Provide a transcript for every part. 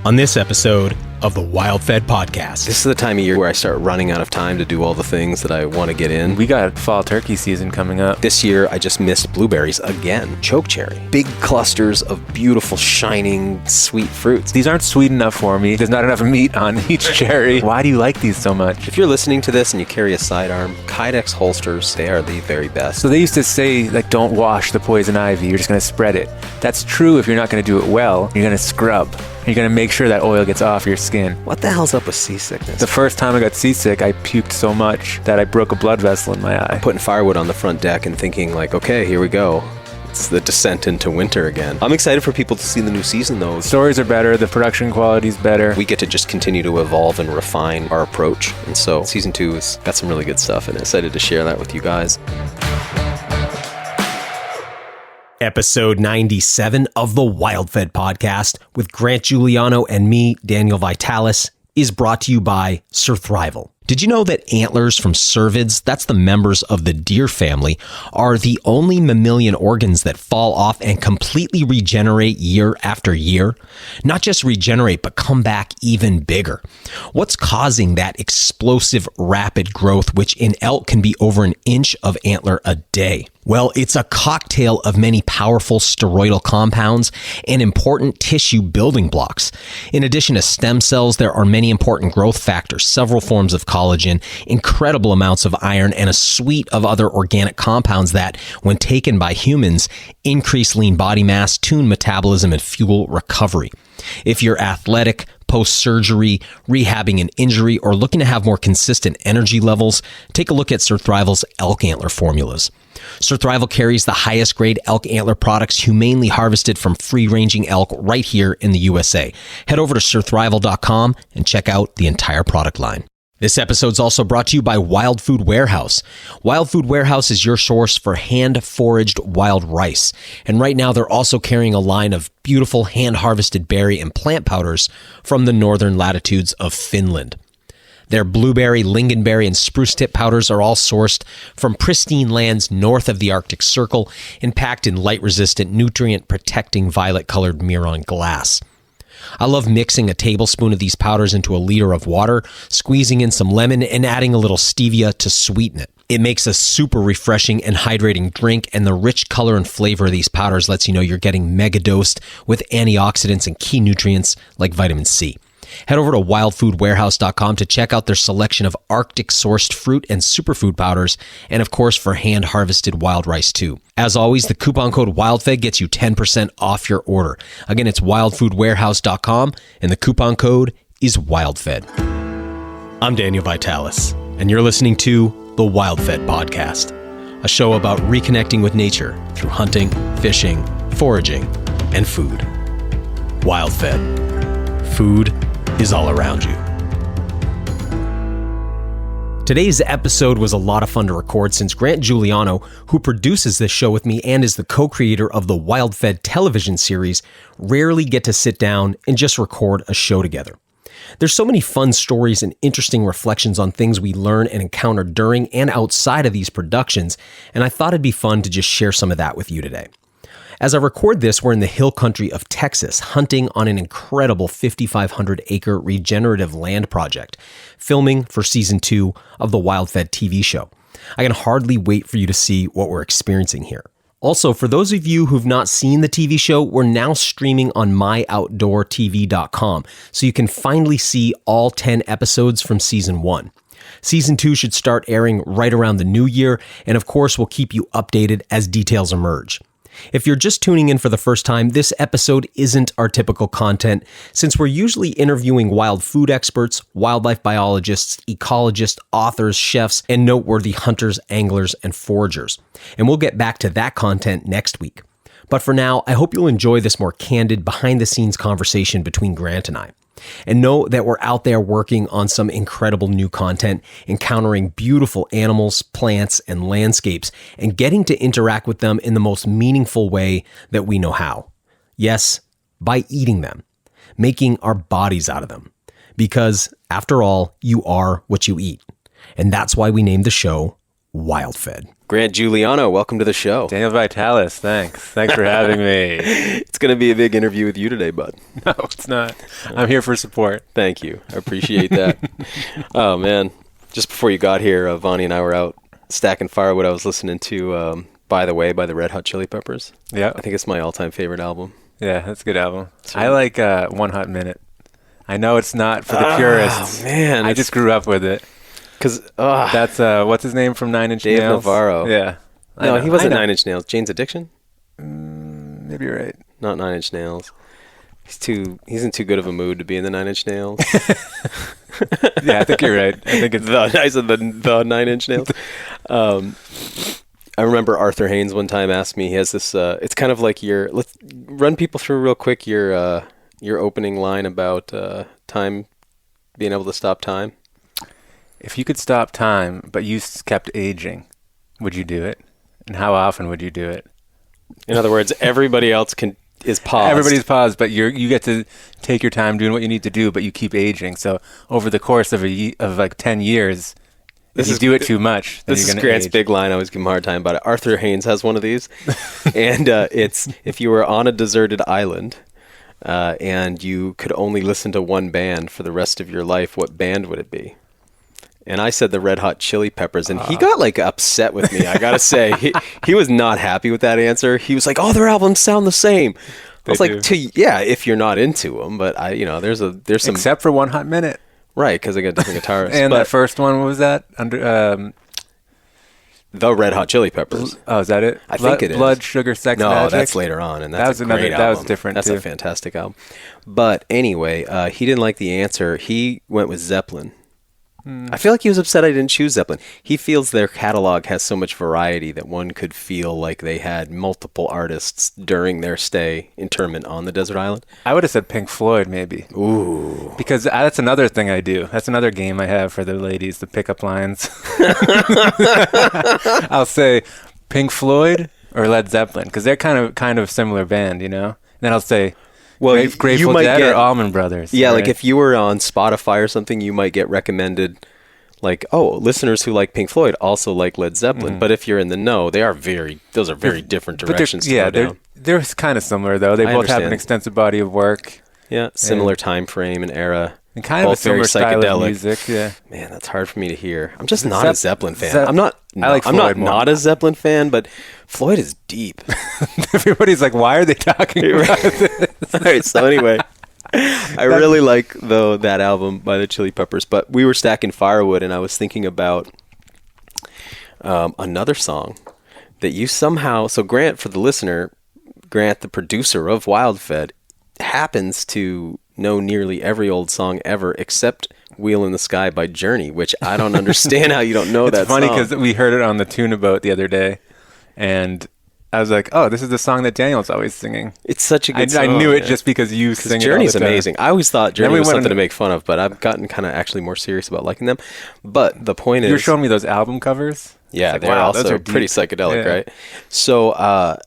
On this episode of the WildFed podcast. This is the time of year where I start running out of time to do all the things that I want to get in. We got fall turkey season coming up. This year, I just missed blueberries again. Chokecherry. Big clusters of beautiful, shining, sweet fruits. These aren't sweet enough for me. There's not enough meat on each cherry. Why do you like these so much? If you're listening to this and you carry a sidearm, Kydex holsters, they are the very best. So they used to say, like, don't wash the poison ivy. You're just going to spread it. That's true if you're not going to do it well. You're going to scrub. You're going to make sure that oil gets off your skin. What the hell's up with seasickness? The first time I got seasick, I puked so much that I broke a blood vessel in my eye. Putting firewood on the front deck and thinking like, okay, here we go. It's the descent into winter again. I'm excited for people to see the new season though. The stories are better. The production quality's better. We get to just continue to evolve and refine our approach. And so season 2 has got some really good stuff and I'm excited to share that with you guys. Episode 97 of the WildFed podcast with Grant Guiliano and me, Daniel Vitalis, is brought to you by Surthrival. Did you know that antlers from cervids, that's the members of the deer family, are the only mammalian organs that fall off and completely regenerate year after year? Not just regenerate, but come back even bigger. What's causing that explosive, rapid growth, which in elk can be over an inch of antler a day? Well, it's a cocktail of many powerful steroidal compounds and important tissue building blocks. In addition to stem cells, there are many important growth factors, several forms of collagen, incredible amounts of iron, and a suite of other organic compounds that, when taken by humans, increase lean body mass, tune metabolism, and fuel recovery. If you're athletic, post-surgery, rehabbing an injury, or looking to have more consistent energy levels, take a look at Surthrival's elk antler formulas. Surthrival carries the highest grade elk antler products humanely harvested from free-ranging elk right here in the USA. Head over to surthrival.com and check out the entire product line. This episode is also brought to you by Wild Food Warehouse. Wild Food Warehouse is your source for hand-foraged wild rice. And right now, they're also carrying a line of beautiful hand-harvested berry and plant powders from the northern latitudes of Finland. Their blueberry, lingonberry, and spruce tip powders are all sourced from pristine lands north of the Arctic Circle and packed in light-resistant, nutrient-protecting violet-colored Miron glass. I love mixing a tablespoon of these powders into a liter of water, squeezing in some lemon, and adding a little stevia to sweeten it. It makes a super refreshing and hydrating drink, and the rich color and flavor of these powders lets you know you're getting mega-dosed with antioxidants and key nutrients like vitamin C. Head over to wildfoodwarehouse.com to check out their selection of Arctic-sourced fruit and superfood powders, and of course for hand-harvested wild rice too. As always, the coupon code WildFed gets you 10% off your order. Again, it's wildfoodwarehouse.com, and the coupon code is WildFed. I'm Daniel Vitalis, and you're listening to the WildFed podcast, a show about reconnecting with nature through hunting, fishing, foraging, and food. WildFed. Food is all around you. Today's episode was a lot of fun to record since Grant Guiliano, who produces this show with me and is the co-creator of the WildFed television series, rarely get to sit down and just record a show together. There's so many fun stories and interesting reflections on things we learn and encounter during and outside of these productions, and I thought it'd be fun to just share some of that with you today. As I record this, we're in the hill country of Texas, hunting on an incredible 5,500-acre regenerative land project, filming for season 2 of the WildFed TV show. I can hardly wait for you to see what we're experiencing here. Also, for those of you who've not seen the TV show, we're now streaming on myoutdoortv.com, so you can finally see all 10 episodes from season 1. Season 2 should start airing right around the new year, and of course, we'll keep you updated as details emerge. If you're just tuning in for the first time, this episode isn't our typical content, since we're usually interviewing wild food experts, wildlife biologists, ecologists, authors, chefs, and noteworthy hunters, anglers, and foragers. And we'll get back to that content next week. But for now, I hope you'll enjoy this more candid, behind-the-scenes conversation between Grant and I. And know that we're out there working on some incredible new content, encountering beautiful animals, plants, and landscapes, and getting to interact with them in the most meaningful way that we know how. Yes, by eating them, making our bodies out of them. Because, after all, you are what you eat. And that's why we named the show WildFed. Grant Guiliano, welcome to the show. Daniel Vitalis, thanks for having me. It's going to be a big interview with you today, bud. No, it's not. I'm here for support. Thank you. I appreciate that. Oh, man. Just before you got here, Vonnie and I were out stacking firewood. I was listening to By the Way by the Red Hot Chili Peppers. Yeah. I think it's my all-time favorite album. Yeah, that's a good album. I like One Hot Minute. I know it's not for the purists. Oh, man. I just grew up with it. Because That's, what's his name from Nine Inch Dave Nails? Navarro. Yeah. No, he wasn't Nine Inch Nails. Jane's Addiction? Maybe you're right. Not Nine Inch Nails. He's in too good of a mood to be in the Nine Inch Nails. Yeah, I think you're right. I think it's I said the Nine Inch Nails. I remember Arthur Haynes one time asked me, he has this, it's kind of like let's run people through real quick your opening line about time, being able to stop time. If you could stop time, but you kept aging, would you do it? And how often would you do it? In other words, everybody else is paused. Everybody's paused, but you get to take your time doing what you need to do, but you keep aging. So over the course of like 10 years, if you do it too much, then this you're is going to Grant's age. big line. I always give him a hard time about it. Arthur Haynes has one of these, and it's if you were on a deserted island and you could only listen to one band for the rest of your life, what band would it be? And I said the Red Hot Chili Peppers, and he got like upset with me. I gotta say, he was not happy with that answer. He was like, "Oh, their albums sound the same." I was like, if you're not into them, but there's some Except for One Hot Minute. right because I got different guitarists. And but that first one, what was that? the Red Hot Chili Peppers. Oh, is that it? I think it is. Blood, Sugar, Sex, No, Magic? that's later on, and that's a another. great That album. was different. That's too. a fantastic album. But anyway, he didn't like the answer. He went with Zeppelin. I feel like he was upset I didn't choose Zeppelin. He feels their catalog has so much variety that one could feel like they had multiple artists during their internment on the desert island. I would have said Pink Floyd, maybe. Ooh. Because that's another thing I do. That's another game I have for the ladies, the pickup lines. I'll say Pink Floyd or Led Zeppelin, because they're kind of similar band, And then I'll say Grateful Dead or Allman Brothers. Yeah, right? like if you were on Spotify or something, you might get recommended, like, oh, listeners who like Pink Floyd also like Led Zeppelin. But if you're in the know, those are very different directions to go down. They're kind of similar, though. They both have an extensive body of work. Yeah, similar time frame and era. And kind of a similar style of music, yeah. Man, that's hard for me to hear. I'm just not a Zeppelin fan. I'm Floyd more. not a Zeppelin fan, but Floyd is deep. Everybody's like, why are they talking about this? All right, so anyway, I really like that album by the Chili Peppers, but we were stacking firewood, and I was thinking about another song that you somehow. So Grant, for the listener, Grant, the producer of WildFed, happens to know nearly every old song ever except Wheel in the Sky by Journey, which I don't understand how you don't know that song. It's funny because we heard it on the Tuna Boat the other day, and I was like, oh, this is the song that Daniel's always singing. It's such a good song. I knew it just because you sing it all Journey's the time. amazing. I always thought Journey was something to make fun of, but I've gotten kind of actually more serious about liking them. But the point is... You were showing me those album covers? Yeah, like, they're also pretty psychedelic, right? So...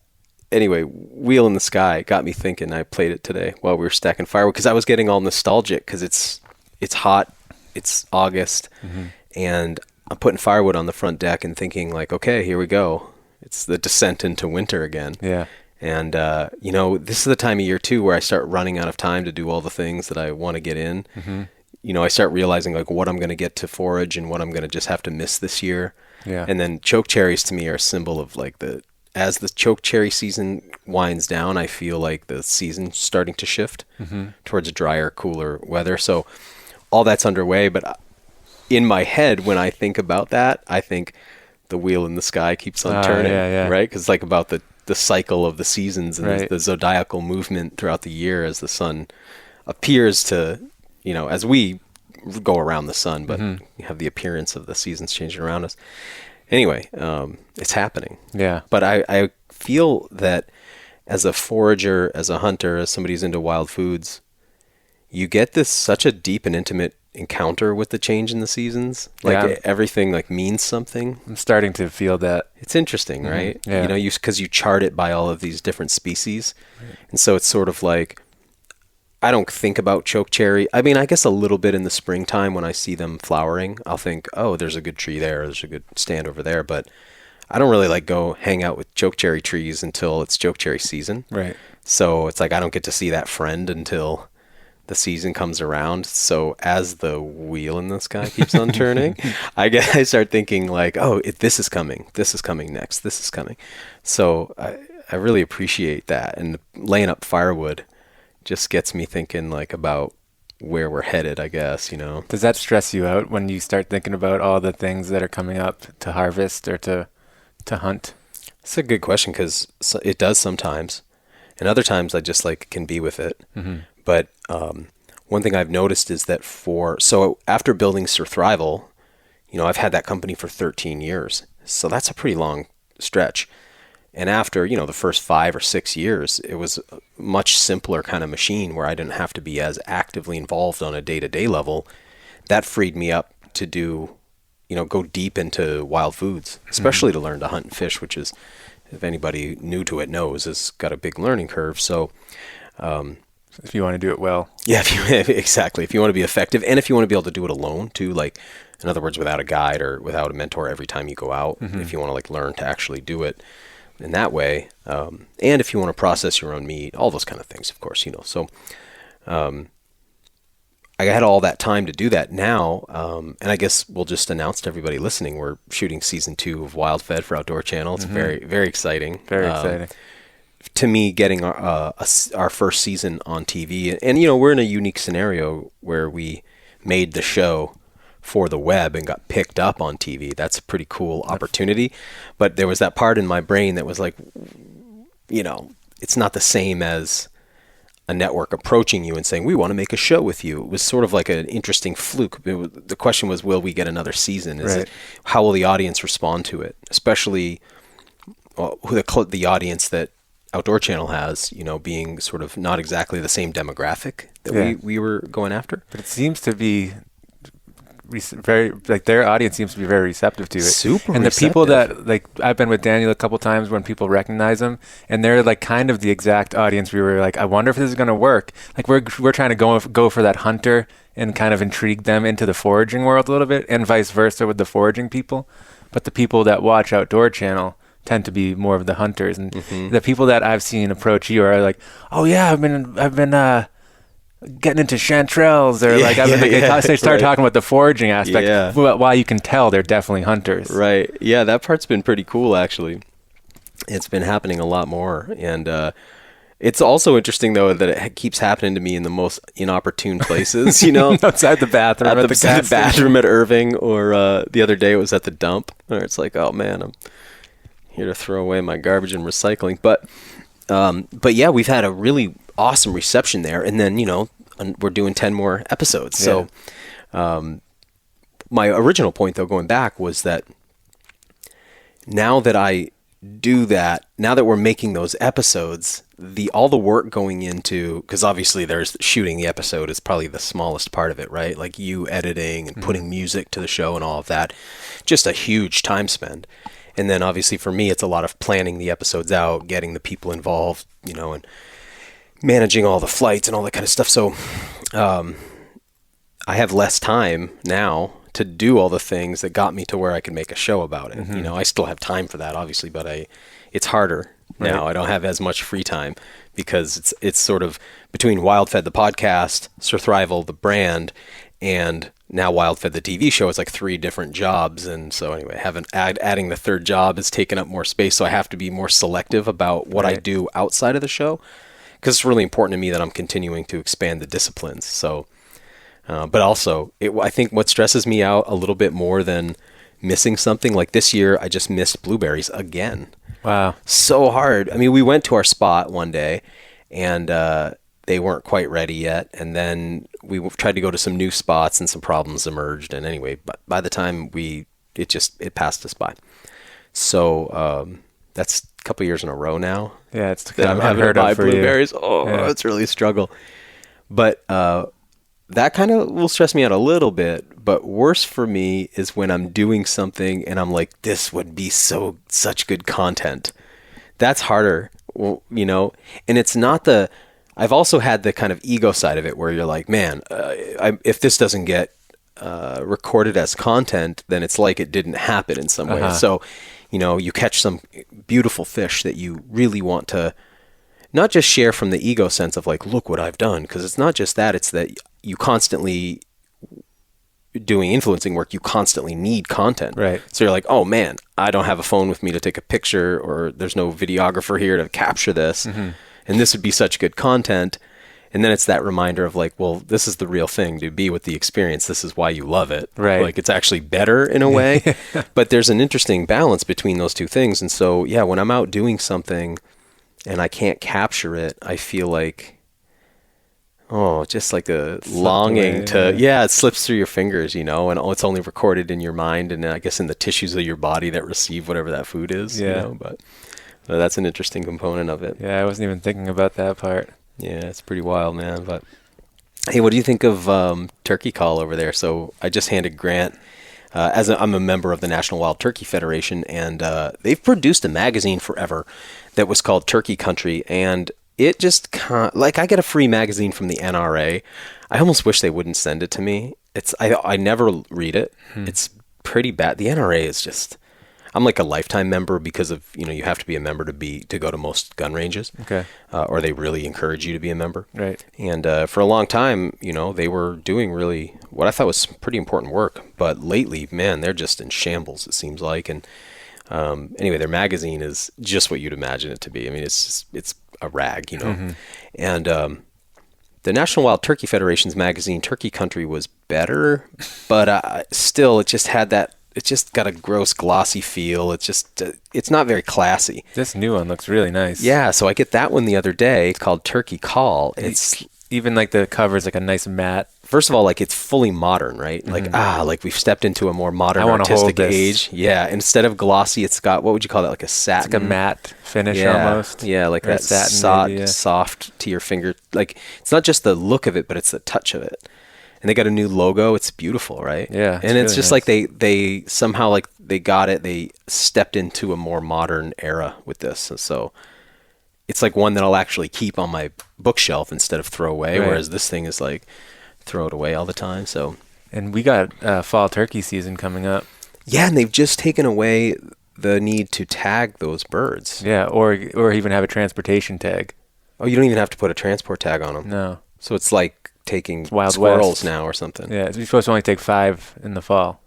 anyway, Wheel in the Sky got me thinking. I played it today while we were stacking firewood because I was getting all nostalgic because it's hot, it's August, and I'm putting firewood on the front deck and thinking like, okay, here we go. It's the descent into winter again. Yeah. And, this is the time of year, too, where I start running out of time to do all the things that I want to get in. I start realizing like what I'm going to get to forage and what I'm going to just have to miss this year. Yeah. And then choke cherries to me are a symbol of like as the choke cherry season winds down, I feel like the season's starting to shift towards drier, cooler weather. So all that's underway. But in my head, when I think about that, I think the wheel in the sky keeps on turning, right? Because it's like about the cycle of the seasons and the zodiacal movement throughout the year as the sun appears to, as we go around the sun, but you have the appearance of the seasons changing around us. Anyway, it's happening. Yeah. But I feel that as a forager, as a hunter, as somebody who's into wild foods, you get such a deep and intimate encounter with the change in the seasons. Like everything like means something. I'm starting to feel that. It's interesting, right? Yeah. Because you chart it by all of these different species. Right. And so it's sort of like, I don't think about chokecherry. I mean, I guess a little bit in the springtime when I see them flowering, I'll think, oh, there's a good tree there. There's a good stand over there. But I don't really like go hang out with chokecherry trees until it's chokecherry season. Right. So it's like I don't get to see that friend until the season comes around. So as the wheel in the sky keeps on turning, I start thinking like, oh, this is coming. This is coming next. This is coming. So I really appreciate that. And laying up firewood just gets me thinking like about where we're headed, I guess, you know. Does that stress you out when you start thinking about all the things that are coming up to harvest or to hunt? It's a good question because it does sometimes. And other times I just like can be with it. Mm-hmm. But one thing I've noticed is that so after building Surthrival, you know, I've had that company for 13 years. So that's a pretty long stretch. And after, you know, the first 5 or 6 years, it was a much simpler kind of machine where I didn't have to be as actively involved on a day-to-day level. That freed me up to do, you know, go deep into wild foods, especially to learn to hunt and fish, which is, if anybody new to it knows, has got a big learning curve. So, if you want to do it well. Yeah, exactly. If you want to be effective and if you want to be able to do it alone too, like, in other words, without a guide or without a mentor every time you go out, if you want to like learn to actually do it in that way, and if you want to process your own meat, all those kind of things, of course, you know. So I had all that time to do that now, and I guess we'll just announce to everybody listening, we're shooting season 2 of WildFed for Outdoor Channel. It's very, very exciting. Very exciting. To me, getting our first season on TV, and you know, we're in a unique scenario where we made the show for the web and got picked up on TV. That's a pretty cool opportunity. But there was that part in my brain that was like, you know, it's not the same as a network approaching you and saying, we want to make a show with you. It was sort of like an interesting fluke. The question was, will we get another season? How will the audience respond to it? Especially the audience that Outdoor Channel has, you know, being sort of not exactly the same demographic that we were going after. But it seems to be very, like, their audience seems to be very receptive to it. Super and receptive. The people that, like, I've been with Daniel a couple times when people recognize them, and they're like kind of the exact audience we were like, I wonder if this is going to work. Like, we're trying to go for that hunter and kind of intrigue them into the foraging world a little bit, and vice versa with the foraging people. But the people that watch Outdoor Channel tend to be more of the hunters, and the people that I've seen approach you are like, oh yeah, I've been getting into chanterelles, or they start talking about the foraging aspect. Yeah. While you can tell they're definitely hunters. Right. Yeah, that part's been pretty cool actually. It's been happening a lot more, and it's also interesting though that it keeps happening to me in the most inopportune places. You know, outside the bathroom, at the bathroom at Irving, or the other day it was at the dump, where it's like, oh man, I'm here to throw away my garbage and recycling. But yeah, we've had a really awesome reception there, and then, you know, we're doing 10 more episodes. So my original point though, going back, was that now that I do that, now that we're making those episodes, all the work going into, because obviously there's shooting the episode is probably the smallest part of it, right? Like you editing and putting music to the show and all of that, just a huge time spend. And then obviously for me, it's a lot of planning the episodes out, getting the people involved, you know, and managing all the flights and all that kind of stuff. So I have less time now to do all the things that got me to where I could make a show about it. You know, I still have time for that, obviously, but it's harder now. I don't have as much free time because it's sort of between WildFed, the podcast, Surthrival, the brand, and now WildFed, the TV show. Is like 3 different jobs. And so anyway, adding the 3rd job has taken up more space. So I have to be more selective about what I do outside of the show, because it's really important to me that I'm continuing to expand the disciplines. So, but also I think what stresses me out a little bit more than missing something, like this year, I just missed blueberries again. Wow. So hard. I mean, we went to our spot one day and, they weren't quite ready yet. And then we tried to go to some new spots and some problems emerged. And anyway, by the time it passed us by. So, that's a couple years in a row now. Yeah, it's that I'm having to buy blueberries. Oh, yeah. It's really a struggle. But, that kind of will stress me out a little bit, but worse for me is when I'm doing something and I'm like, this would be such good content. That's harder, well, you know, and it's not I've also had the kind of ego side of it where you're like, man, if this doesn't get recorded as content, then it's like it didn't happen in some way. So, you catch some beautiful fish that you really want to not just share from the ego sense of like, look what I've done, because it's not just that, it's that you constantly doing influencing work, you constantly need content. Right. So you're like, oh man, I don't have a phone with me to take a picture, or there's no videographer here to capture this. And this would be such good content. And then it's that reminder of like, well, this is the real thing, to be with the experience. This is why you love it. Right. Like it's actually better in a way, but there's an interesting balance between those two things. And so, yeah, when I'm out doing something and I can't capture it, I feel like, just like a longing to, it slips through your fingers, and it's only recorded in your mind and I guess in the tissues of your body that receive whatever that food is, but that's an interesting component of it. Yeah, I wasn't even thinking about that part. Yeah, it's pretty wild, man. But hey, what do you think of turkey call over there? So I just handed Grant, I'm a member of the National Wild Turkey Federation, and they've produced a magazine forever that was called Turkey Country, and it just like I get a free magazine from the NRA. I almost wish they wouldn't send it to me. I never read it. It's pretty bad. The NRA is just. I'm like a lifetime member because of you have to be a member to go to most gun ranges. Okay. Or they really encourage you to be a member. Right. And for a long time, they were doing really what I thought was pretty important work. But lately, man, they're just in shambles. It seems like. And anyway, their magazine is just what you'd imagine it to be. I mean, it's a rag, And the National Wild Turkey Federation's magazine, Turkey Country, was better, but still, it just had that. It's just got a gross, glossy feel. It's just, it's not very classy. This new one looks really nice. Yeah, so I get that one the other day. It's called Turkey Call. It's even like the cover is like a nice matte. First of all, like it's fully modern, right? Like we've stepped into a more modern artistic age. Yeah, instead of glossy, it's got, what would you call that? Like a satin. It's like a matte finish almost. Yeah, like that satin soft to your finger. Like it's not just the look of it, but it's the touch of it. And they got a new logo. It's beautiful, right? Yeah. And it's really just nice. like they somehow like they got it. They stepped into a more modern era with this. And so it's like one that I'll actually keep on my bookshelf instead of throw away. Right. Whereas this thing is like throw it away all the time. So. And we got fall turkey season coming up. Yeah, and they've just taken away the need to tag those birds. Yeah, or even have a transportation tag. Oh, you don't even have to put a transport tag on them. No. So it's like taking Wild squirrls West now or something. Yeah, you're supposed to only take 5 in the fall.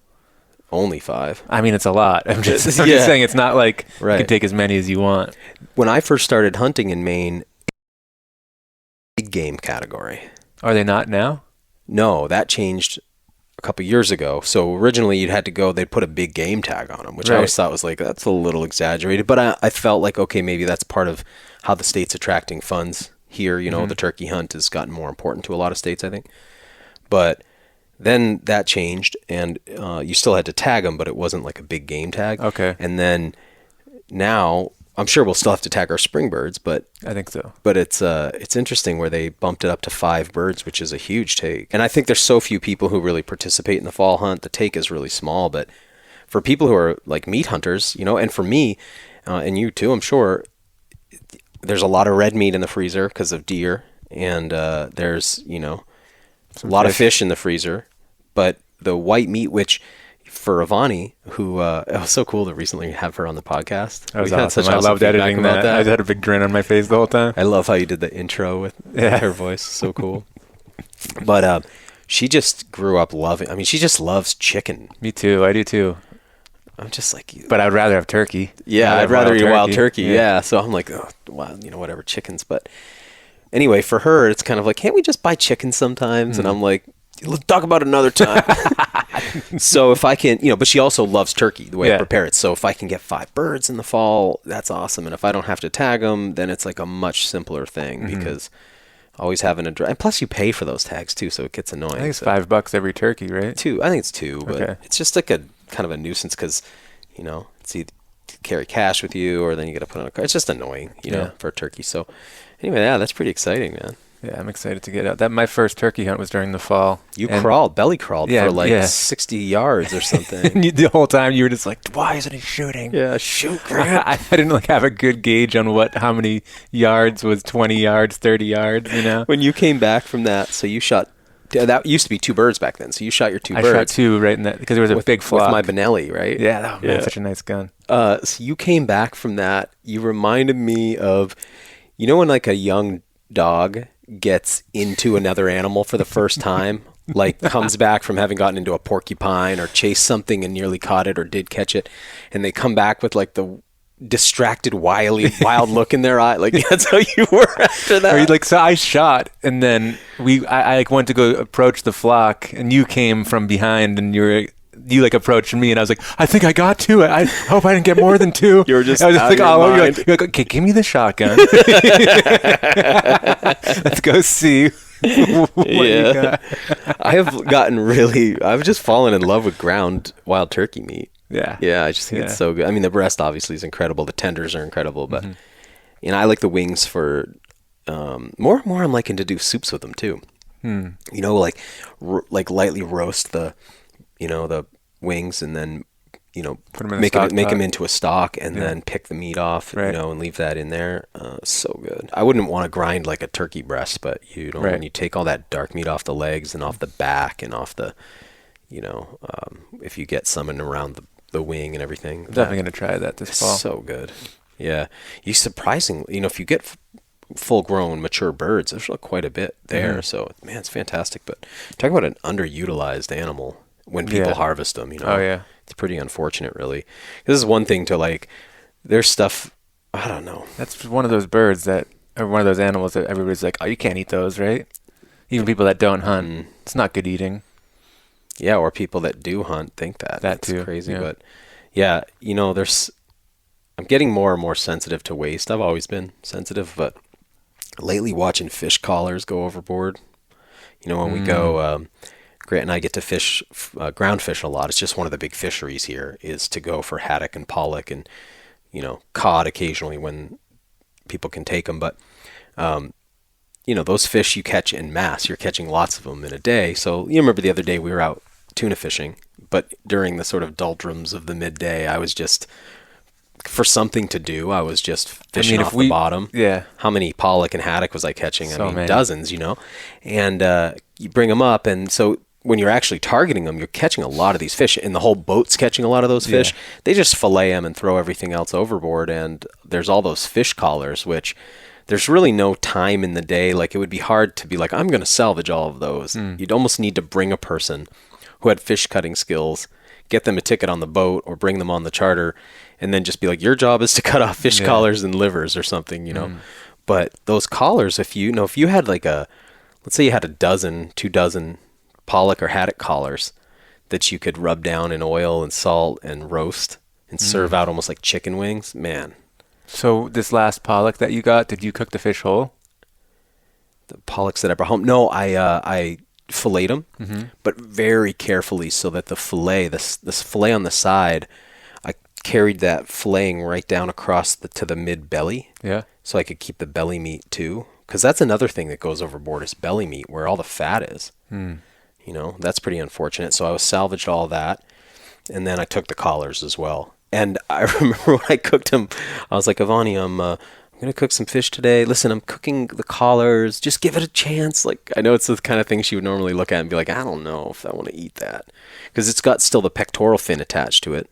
Only 5. I mean, it's a lot. I'm just saying it's not like you Right. can take as many as you want. When I first started hunting in Maine, big game category. Are they not now? No, that changed a couple years ago. So originally you'd had to go, they'd put a big game tag on them, which I always thought was like, that's a little exaggerated. But I felt like, okay, maybe that's part of how the state's attracting funds here. The turkey hunt has gotten more important to a lot of states, I think. But then that changed, and you still had to tag them, but it wasn't like a big game tag. Okay. And then now, I'm sure we'll still have to tag our spring birds, but I think so. But it's interesting where they bumped it up to 5 birds, which is a huge take. And I think there's so few people who really participate in the fall hunt. The take is really small, but for people who are like meat hunters, and for me, and you too, I'm sure, there's a lot of red meat in the freezer because of deer, and there's a lot of fish in the freezer, but the white meat, which for Ivani, who it was so cool to recently have her on the podcast. That was awesome. I loved editing that. I had a big grin on my face the whole time. I love how you did the intro with her voice. So cool. But she just grew up loving. I mean, she just loves chicken. Me too. I do too. I'm just like, but I'd rather have turkey. Yeah, I'd rather eat a wild turkey. Yeah. So I'm like, oh, wow, whatever, chickens. But anyway, for her, it's kind of like, can't we just buy chicken sometimes? And I'm like, let's talk about it another time. So if I can, but she also loves turkey, the way I prepare it. So if I can get 5 birds in the fall, that's awesome. And if I don't have to tag them, then it's like a much simpler thing because always having a and plus you pay for those tags too, so it gets annoying. I think it's $5 every turkey, right? 2. I think it's 2, but it's just like a kind of a nuisance because, it's either carry cash with you or then you got to put on a car. It's just annoying, for a turkey. So anyway, yeah, that's pretty exciting, man. Yeah, I'm excited to get out. That my first turkey hunt was during the fall. You and belly crawled for like 60 yards or something. And the whole time you were just like, why isn't he shooting? Yeah, shoot, Grant. I didn't like have a good gauge on how many yards was 20 yards, 30 yards, you know? When you came back from that, so you shot, that used to be 2 birds back then. So you shot your 2 birds. I shot 2 right in that, because there was a big flock. With my Benelli, right? Yeah, man, such a nice gun. So you came back from that, you reminded me of, you know when like a young dog gets into another animal for the first time, like comes back from having gotten into a porcupine or chased something and nearly caught it or did catch it, and they come back with like the distracted, wild look in their eye. Like that's how you were after that. Or so I shot, and then I like went to go approach the flock, and you came from behind, and you like approached me, and I was like, I think I got 2. I hope I didn't get more than 2. You were just I was just like, you're like, okay, give me the shotgun. Let's go see what you got. I've just fallen in love with ground wild turkey meat. Yeah, I just think it's so good. I mean, the breast obviously is incredible. The tenders are incredible, but I like the wings for more and more. I'm liking to do soups with them too. You know, like lightly roast the wings, and then put them make them into a stock, and then pick the meat off, and leave that in there. So good. I wouldn't want to grind like a turkey breast, but when you take all that dark meat off the legs and off the back and off the, if you get some in around the wing and everything. I'm definitely going to try that this fall. So good. Yeah. You surprisingly, if you get full-grown, mature birds, there's quite a bit there. So, man, it's fantastic. But talk about an underutilized animal when people harvest them, Oh, yeah. It's pretty unfortunate, really. This is one thing to, there's stuff, I don't know. That's one of those birds that, or one of those animals that everybody's like, oh, you can't eat those, right? Even people that don't hunt. It's not good eating. Yeah, or people that do hunt think that. That's too. Crazy. Yeah. But, yeah, I'm getting more and more sensitive to waste. I've always been sensitive, but lately watching fish collars go overboard. When we go, Grant and I get to fish, ground fish a lot. It's just one of the big fisheries here is to go for haddock and pollock and, cod occasionally when people can take them. But, those fish you catch en masse. You're catching lots of them in a day. So you remember the other day we were out tuna fishing, but during the sort of doldrums of the midday, I was just, for something to do, I was just fishing off the bottom. Yeah. How many pollock and haddock was I catching? So many. Dozens, and you bring them up. And so when you're actually targeting them, you're catching a lot of these fish, and the whole boat's catching a lot of those fish. They just fillet them and throw everything else overboard. And there's all those fish collars, which there's really no time in the day. Like, it would be hard to be like, I'm going to salvage all of those. You'd almost need to bring a person who had fish cutting skills, get them a ticket on the boat or bring them on the charter, and then just be like, your job is to cut off fish collars and livers or something, But those collars, if you had let's say you had 2 dozen pollock or haddock collars that you could rub down in oil and salt and roast and serve out almost like chicken wings, man. So this last pollock that you got, did you cook the fish whole? The pollocks that I brought home, no, I filleted them, but very carefully so that the fillet, this fillet on the side, I carried that filleting right down across to the mid belly. Yeah. So I could keep the belly meat too, because that's another thing that goes overboard is belly meat, where all the fat is. That's pretty unfortunate. So I salvaged all that, and then I took the collars as well. And I remember when I cooked them, I was like, Avani, I'm going to cook some fish today. Listen, I'm cooking the collars. Just give it a chance. Like, I know it's the kind of thing she would normally look at and be like, I don't know if I want to eat that. Because it's got still the pectoral fin attached to it,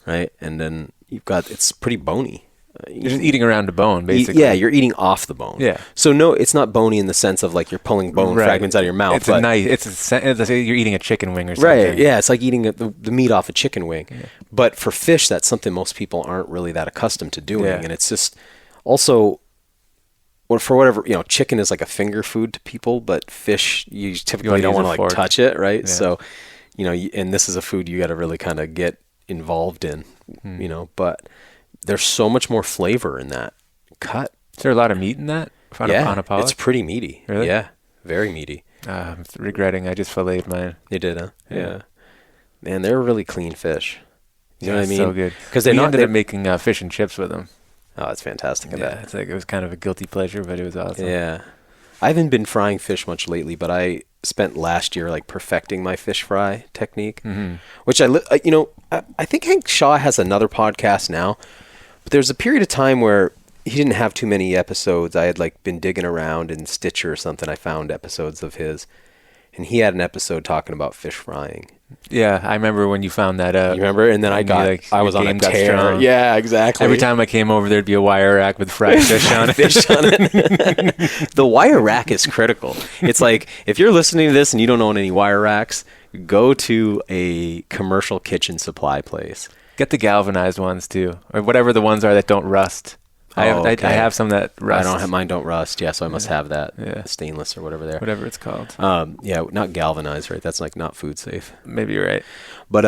right? And then it's pretty bony. You're just eating around a bone, basically. Yeah, you're eating off the bone. Yeah. So no, it's not bony in the sense of like you're pulling bone fragments out of your mouth. It's you're eating a chicken wing or something. Right. Yeah, it's like eating the meat off a chicken wing. Yeah. But for fish, that's something most people aren't really that accustomed to doing, and it's just also. Well, for whatever, chicken is like a finger food to people, but fish, you typically don't want to touch it, right? Yeah. So, and this is a food you got to really kind of get involved in, but there's so much more flavor in that cut. Is there a lot of meat in that? On a pollock? It's pretty meaty. Really? Yeah, very meaty. I'm regretting I just filleted mine. You did, huh? Yeah. Man, they're really clean fish. You know what I mean? So good. Because we ended up making fish and chips with them. Oh, it's fantastic. I bet. It's like it was kind of a guilty pleasure, but it was awesome. Yeah. I haven't been frying fish much lately, but I spent last year like perfecting my fish fry technique, which I think Hank Shaw has another podcast now, but there's a period of time where he didn't have too many episodes. I had like been digging around in Stitcher or something. I found episodes of his, and he had an episode talking about fish frying. Yeah, I remember when you found that out. You remember? And then I was on a tear. Yeah, exactly. Every time I came over, there'd be a wire rack with fried fish on it. The wire rack is critical. It's like, if you're listening to this and you don't own any wire racks, go to a commercial kitchen supply place. Get the galvanized ones too, or whatever the ones are that don't rust. I have some that rust. Mine don't rust. Yeah, so I must have that stainless or whatever there. Whatever it's called. Yeah, not galvanized, right? That's like not food safe. Maybe you're right. But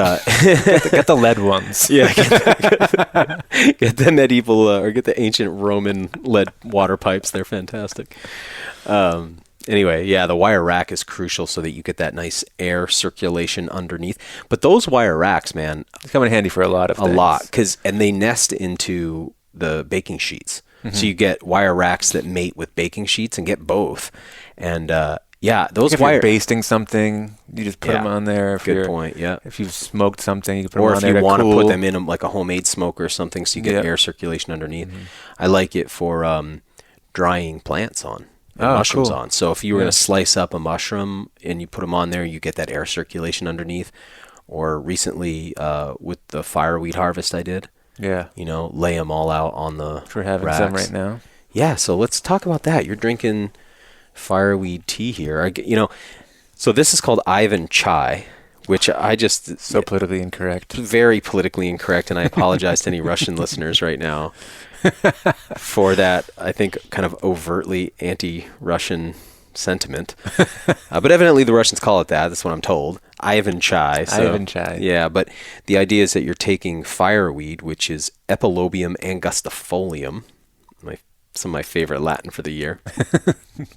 get the lead ones. Yeah, get the medieval or get the ancient Roman lead water pipes. They're fantastic. Anyway, yeah, the wire rack is crucial so that you get that nice air circulation underneath. But those wire racks, man, it's coming handy for a lot of things. A lot, and they nest into the baking sheets. So you get wire racks that mate with baking sheets and get both. And those if you're basting something, you just put them on there. Good point. Yeah. If you've smoked something, you can put them on there. Or if you want to put them in like a homemade smoker or something, so you get air circulation underneath. I like it for drying plants on. Mushrooms on. So if you were going to slice up a mushroom and you put them on there, you get that air circulation underneath. Or recently with the fireweed harvest I did. Yeah. Lay them all out on the We're having racks. some right now. Yeah, so let's talk about that. You're drinking fireweed tea here. So this is called Ivan Chai, which I just... So politically incorrect. Very politically incorrect, and I apologize to any Russian listeners right now for that, I think, kind of overtly anti-Russian sentiment. But evidently the Russians call it that. That's what I'm told. Ivan Chai. Ivan Chai. Yeah, but the idea is that you're taking fireweed, which is Epilobium angustifolium, some of my favorite Latin for the year.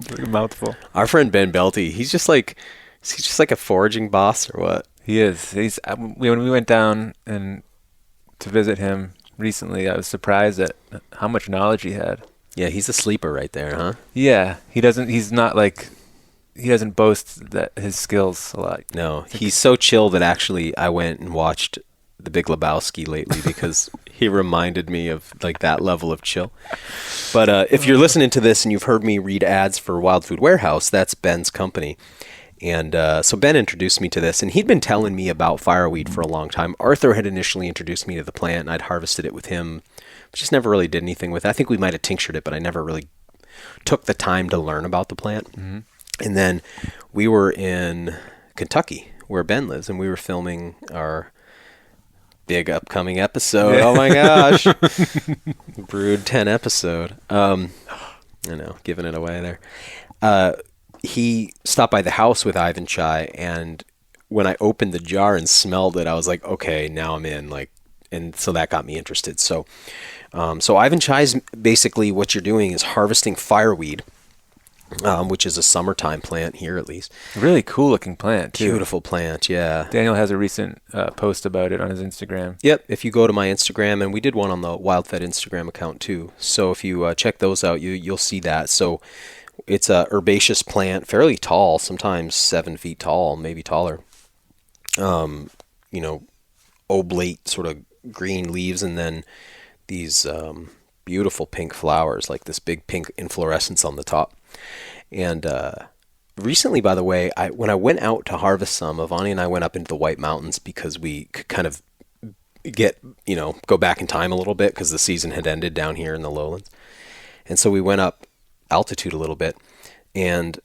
Like a mouthful. Our friend Ben Belty, he's just like a foraging boss or what? He is. When we went down and to visit him recently, I was surprised at how much knowledge he had. Yeah, he's a sleeper right there, huh? Yeah, he doesn't boast that his skills a lot. No, he's so chill that actually I went and watched The Big Lebowski lately because he reminded me of like that level of chill. But if you're listening to this and you've heard me read ads for Wild Food Warehouse, that's Ben's company. And so Ben introduced me to this, and he'd been telling me about fireweed for a long time. Arthur had initially introduced me to the plant, and I'd harvested it with him, but just never really did anything with it. I think we might have tinctured it, but I never really took the time to learn about the plant. Mm-hmm. And then we were in Kentucky, where Ben lives, and we were filming our big upcoming episode. Yeah. Oh my gosh. Brood 10 episode. I know, giving it away there. He stopped by the house with Ivan Chai, and when I opened the jar and smelled it, I was like, okay, now I'm in. And so that got me interested. So Ivan Chai's basically what you're doing is harvesting fireweed, which is a summertime plant here at least. Really cool looking plant too. Beautiful plant, yeah. Daniel has a recent post about it on his Instagram. Yep, if you go to my Instagram, and we did one on the WildFed Instagram account too. So if you check those out, you'll see that. So it's a herbaceous plant, fairly tall, sometimes 7 feet tall, maybe taller. Oblate sort of green leaves, and then these beautiful pink flowers, like this big pink inflorescence on the top. And recently, by the way, when I went out to harvest some, Avani and I went up into the White Mountains because we could kind of go back in time a little bit because the season had ended down here in the lowlands. And so we went up altitude a little bit, and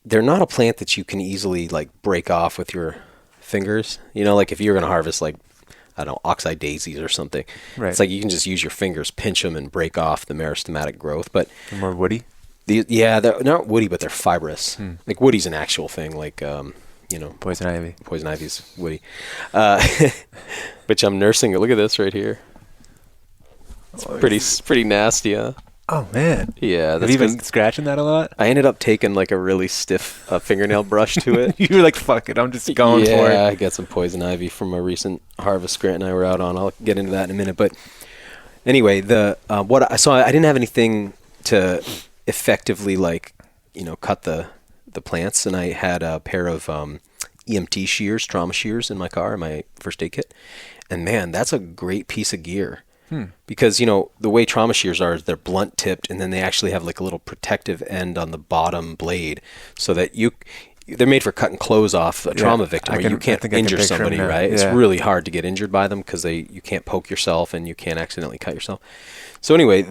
they're not a plant that you can easily like break off with your fingers. Like if you're going to harvest like, I don't know, oxeye daisies or something. Right. It's like you can just use your fingers, pinch them, and break off the meristematic growth. But they're more woody? They're not woody, but they're fibrous. Like woody's an actual thing, like, Poison ivy. Poison ivy's woody. Which I'm nursing it. Look at this right here. It's pretty nasty, huh? Oh, man. Yeah. Have you been scratching that a lot? I ended up taking like a really stiff fingernail brush to it. You were like, fuck it, I'm just going for it. Yeah, I got some poison ivy from a recent harvest Grant and I were out on. I'll get into that in a minute. But anyway, I didn't have anything to effectively like cut the plants, and I had a pair of EMT shears, trauma shears in my car, in my first aid kit. And man, that's a great piece of gear. Because, the way trauma shears are, they're blunt tipped, and then they actually have like a little protective end on the bottom blade so that they're made for cutting clothes off a trauma victim. You can't injure somebody, right? Yeah. It's really hard to get injured by them because you can't poke yourself and you can't accidentally cut yourself. So anyway,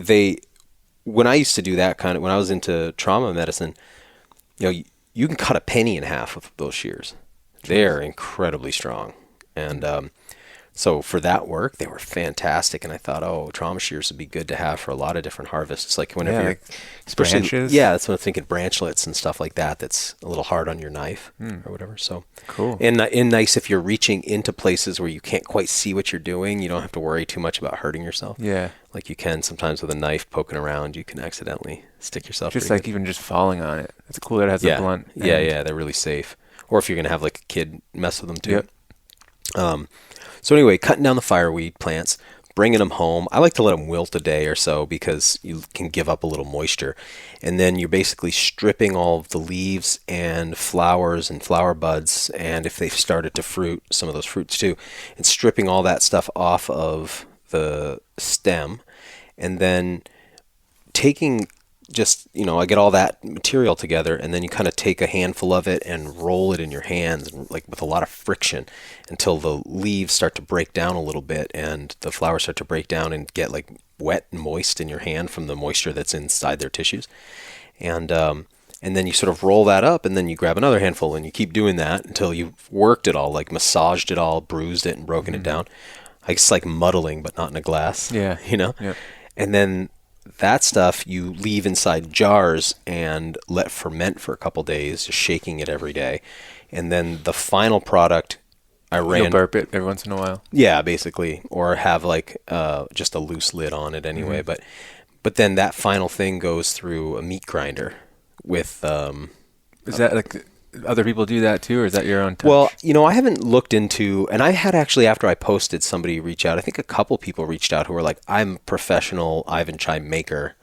when I used to do that when I was into trauma medicine, you can cut a penny in half with those shears. They're incredibly strong. And so for that work, they were fantastic. And I thought, trauma shears would be good to have for a lot of different harvests. Like whenever you're, especially, branches. Yeah, that's what I'm thinking, branchlets and stuff like that. That's a little hard on your knife or whatever. So cool. And nice if you're reaching into places where you can't quite see what you're doing. You don't have to worry too much about hurting yourself. Yeah. Like you can sometimes with a knife poking around, you can accidentally stick yourself. Just like even just falling on it. It's cool that it has a blunt end. Yeah, they're really safe. Or if you're going to have like a kid mess with them too. Yep. So anyway, cutting down the fireweed plants, bringing them home. I like to let them wilt a day or so because you can give up a little moisture. And then you're basically stripping all of the leaves and flowers and flower buds, and if they've started to fruit, some of those fruits too, and stripping all that stuff off of the stem, and then taking I get all that material together, and then you kind of take a handful of it and roll it in your hands, like with a lot of friction, until the leaves start to break down a little bit and the flowers start to break down and get like wet and moist in your hand from the moisture that's inside their tissues. And then you sort of roll that up, and then you grab another handful, and you keep doing that until you've worked it all, like massaged it all, bruised it, and broken it down. It's like muddling, but not in a glass. Yeah. Yep. And then that stuff you leave inside jars and let ferment for a couple days, just shaking it every day. And then the final product, You'll burp it every once in a while. Yeah, basically, or have like just a loose lid on it anyway. But then that final thing goes through a meat grinder with. Is that like other people do that too, or is that your own touch? Well, I haven't looked into, and I had actually, after I posted, somebody reach out. I think a couple people reached out who were like, I'm a professional Ivan Chai maker,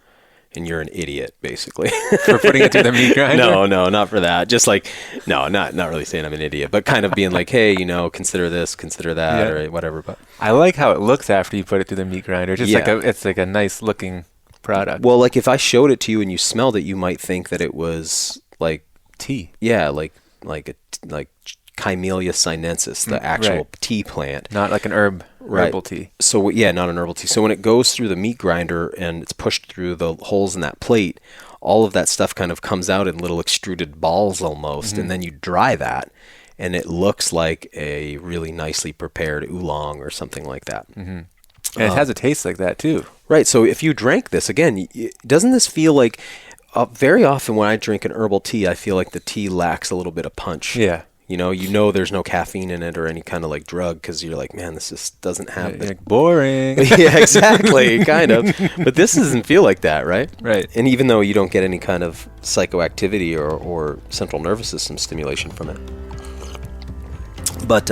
and you're an idiot, basically. For putting it through the meat grinder? No, not for that. Just like, no, not really saying I'm an idiot, but kind of being like, hey, consider this, consider that, or whatever. But I like how it looks after you put it through the meat grinder. It's like a nice looking product. Well, like if I showed it to you and you smelled it, you might think that it was like tea. Yeah, like Camellia sinensis, the actual tea plant. Not like an herbal tea. So not an herbal tea. So when it goes through the meat grinder and it's pushed through the holes in that plate, all of that stuff kind of comes out in little extruded balls almost, and then you dry that, and it looks like a really nicely prepared oolong or something like that. And it has a taste like that too. Right. So if you drank this, again, doesn't this feel like... very often when I drink an herbal tea, I feel like the tea lacks a little bit of punch. Yeah. There's no caffeine in it or any kind of like drug, because you're like, man, this just doesn't have like boring. Yeah, exactly, kind of. But this doesn't feel like that, right? Right. And even though you don't get any kind of psychoactivity or central nervous system stimulation from it. But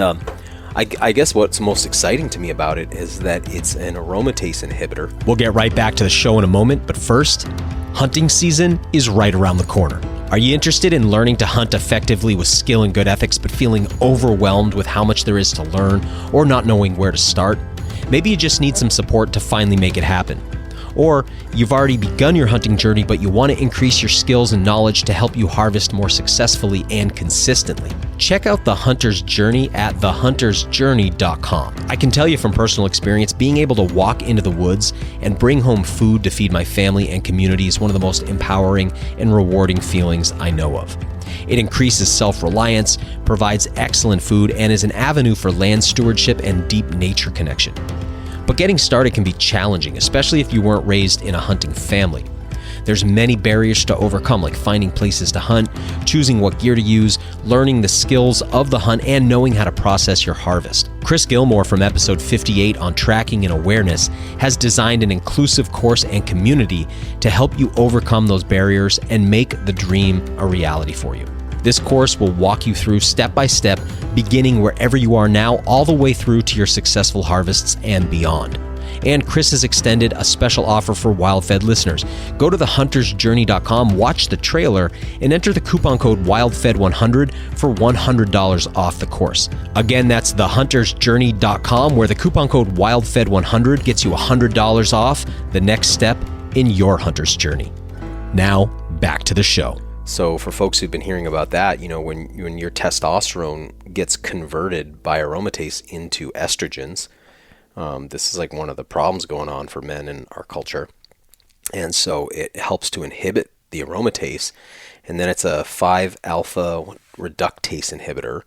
I guess what's most exciting to me about it is that it's an aromatase inhibitor. We'll get right back to the show in a moment, but first, hunting season is right around the corner. Are you interested in learning to hunt effectively with skill and good ethics, but feeling overwhelmed with how much there is to learn or not knowing where to start? Maybe you just need some support to finally make it happen. Or you've already begun your hunting journey, but you want to increase your skills and knowledge to help you harvest more successfully and consistently. Check out The Hunter's Journey at thehuntersjourney.com. I can tell you from personal experience, being able to walk into the woods and bring home food to feed my family and community is one of the most empowering and rewarding feelings I know of. It increases self-reliance, provides excellent food, and is an avenue for land stewardship and deep nature connection. But getting started can be challenging, especially if you weren't raised in a hunting family. There's many barriers to overcome, like finding places to hunt, choosing what gear to use, learning the skills of the hunt, and knowing how to process your harvest. Chris Gilmore from episode 58 on tracking and awareness has designed an inclusive course and community to help you overcome those barriers and make the dream a reality for you. This course will walk you through step by step, beginning wherever you are now, all the way through to your successful harvests and beyond. And Chris has extended a special offer for WildFed listeners. Go to thehuntersjourney.com, watch the trailer, and enter the coupon code WildFed100 for $100 off the course. Again, that's thehuntersjourney.com, where the coupon code WildFed100 gets you $100 off the next step in your hunter's journey. Now, back to the show. So for folks who've been hearing about that, when your testosterone gets converted by aromatase into estrogens, this is like one of the problems going on for men in our culture. And so it helps to inhibit the aromatase. And then it's a 5-alpha reductase inhibitor,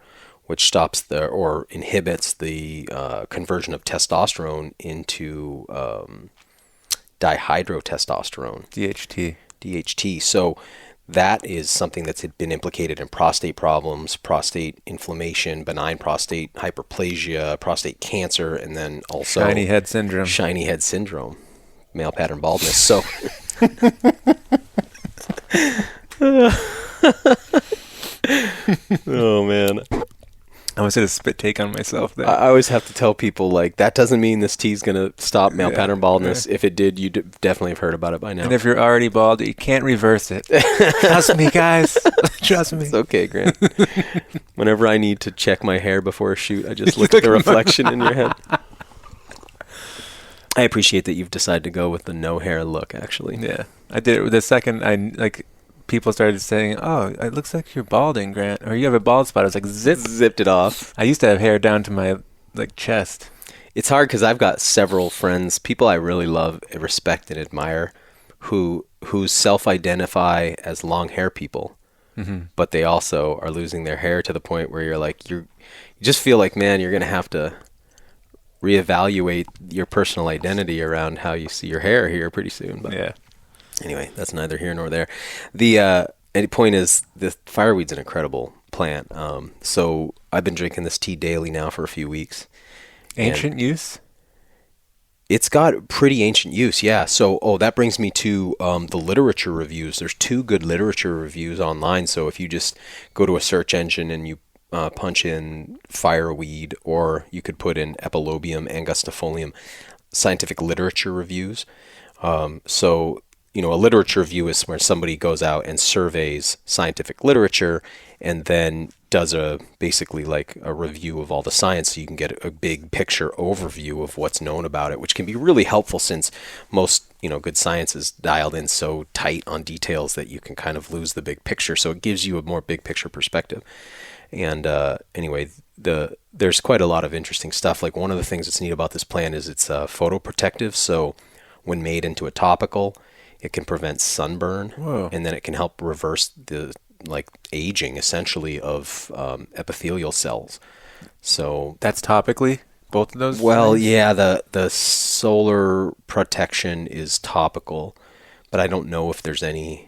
which stops or inhibits the conversion of testosterone into dihydrotestosterone. DHT. So that is something that's been implicated in prostate problems, prostate inflammation, benign prostate hyperplasia, prostate cancer, and then also shiny head syndrome, male pattern baldness. So oh man, I almost had a spit take on myself there. I always have to tell people, like, that doesn't mean this tea's going to stop male pattern baldness. If it did, you'd definitely have heard about it by now. And if you're already bald, you can't reverse it. Trust me, guys. Trust me. It's okay, Grant. Whenever I need to check my hair before a shoot, I just look at the reflection in your head. I appreciate that you've decided to go with the no hair look, actually. Yeah. I did it the second people started saying, "Oh, it looks like you're balding, Grant, or you have a bald spot." I was like, zipped it off. I used to have hair down to my chest. It's hard because I've got several friends, people I really love, respect, and admire, who self-identify as long hair people, but they also are losing their hair to the point where you just feel like, man, you're gonna have to reevaluate your personal identity around how you see your hair here pretty soon. But yeah. Anyway, that's neither here nor there. The point is, the fireweed's an incredible plant. So I've been drinking this tea daily now for a few weeks. Ancient use? It's got pretty ancient use, yeah. So, that brings me to the literature reviews. There's 2 good literature reviews online. So if you just go to a search engine and you punch in fireweed, or you could put in Epilobium angustifolium, scientific literature reviews. A literature review is where somebody goes out and surveys scientific literature and then does basically a review of all the science, so you can get a big picture overview of what's known about it, which can be really helpful since most, good science is dialed in so tight on details that you can kind of lose the big picture. So it gives you a more big picture perspective. And anyway, there's quite a lot of interesting stuff. Like, one of the things that's neat about this plant is it's photoprotective. So when made into a topical, it can prevent sunburn. Whoa. And then it can help reverse the aging essentially of epithelial cells. So that's topically, both of those? Well, things? Yeah, the solar protection is topical, but I don't know if there's any.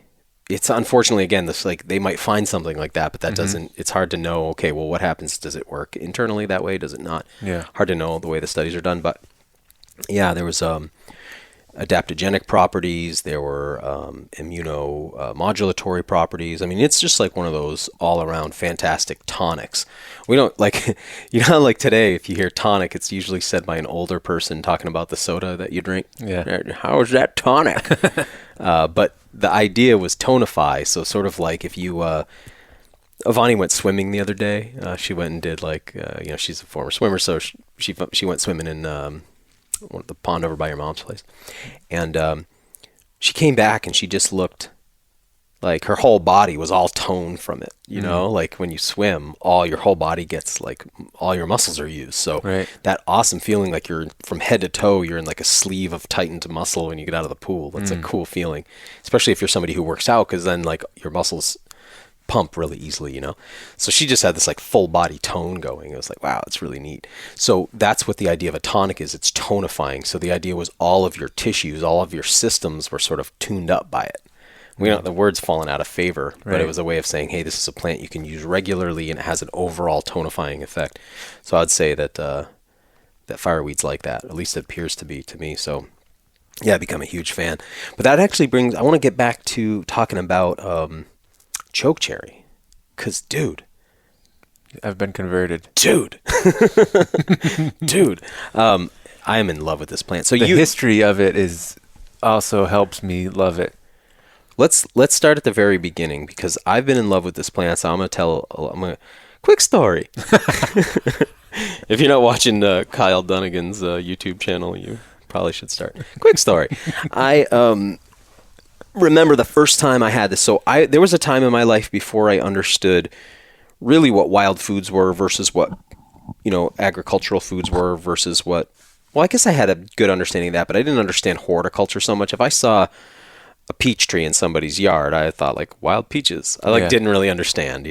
It's unfortunately, again, this they might find something like that, but that doesn't. It's hard to know. Okay, well, what happens? Does it work internally that way? Does it not? Yeah. Hard to know the way the studies are done, but yeah, there was adaptogenic properties. There were immunomodulatory properties. I mean, it's just one of those all-around fantastic tonics. We don't today, if you hear tonic, it's usually said by an older person talking about the soda that you drink. Yeah. How is that tonic? But the idea was tonify. So sort of if you, Avani went swimming the other day. She went and did she's a former swimmer, so she went swimming in the pond over by your mom's place, and she came back and she just looked like her whole body was all toned from it. When you swim, all your whole body gets all your muscles are used. So right. That awesome feeling you're from head to toe, you're in a sleeve of tightened muscle when you get out of the pool. That's a cool feeling, especially if you're somebody who works out, because then your muscles pump really easily, So she just had this full body tone going. It was wow, it's really neat. So that's what the idea of a tonic is. It's tonifying. So the idea was all of your tissues, all of your systems were sort of tuned up by it. The word's fallen out of favor, but right. It was a way of saying, hey, this is a plant you can use regularly and it has an overall tonifying effect. So I'd say that that fireweed's like that. At least it appears to be to me. So yeah, I become a huge fan. But that actually I want to get back to talking about chokecherry, because I've been converted. Dude. I am in love with this plant. So the history of it is also helps me love it. Let's start at the very beginning, because I've been in love with this plant. So I'm gonna quick story. If you're not watching Kyle Dunnigan's YouTube channel, you probably should start. Quick story. I remember the first time I had this. So there was a time in my life before I understood really what wild foods were versus what, agricultural foods were versus what. Well, I guess I had a good understanding of that, but I didn't understand horticulture so much. If I saw a peach tree in somebody's yard, I thought like wild peaches. I didn't really understand,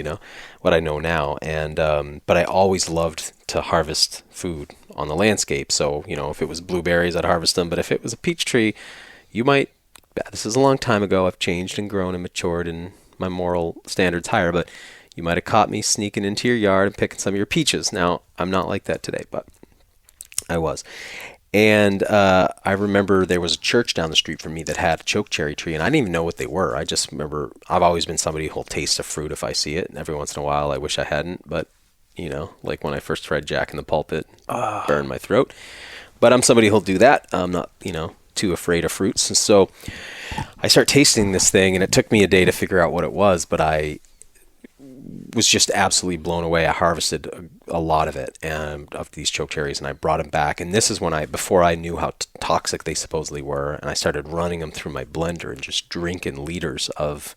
what I know now. And but I always loved to harvest food on the landscape. So, if it was blueberries, I'd harvest them. But if it was a peach tree, this is a long time ago. I've changed and grown and matured, and my moral standards higher. But you might have caught me sneaking into your yard and picking some of your peaches. Now, I'm not like that today, but I was. And I remember there was a church down the street from me that had a chokecherry tree, and I didn't even know what they were. I just remember I've always been somebody who'll taste a fruit if I see it, and every once in a while I wish I hadn't, but, like when I first read Jack in the Pulpit, burned my throat. But I'm somebody who'll do that. I'm not, too afraid of fruits. And so I start tasting this thing, and it took me a day to figure out what it was, but I was just absolutely blown away. I harvested a lot of it, and of these chokecherries, and I brought them back. And this is when before I knew how toxic they supposedly were, and I started running them through my blender and just drinking liters of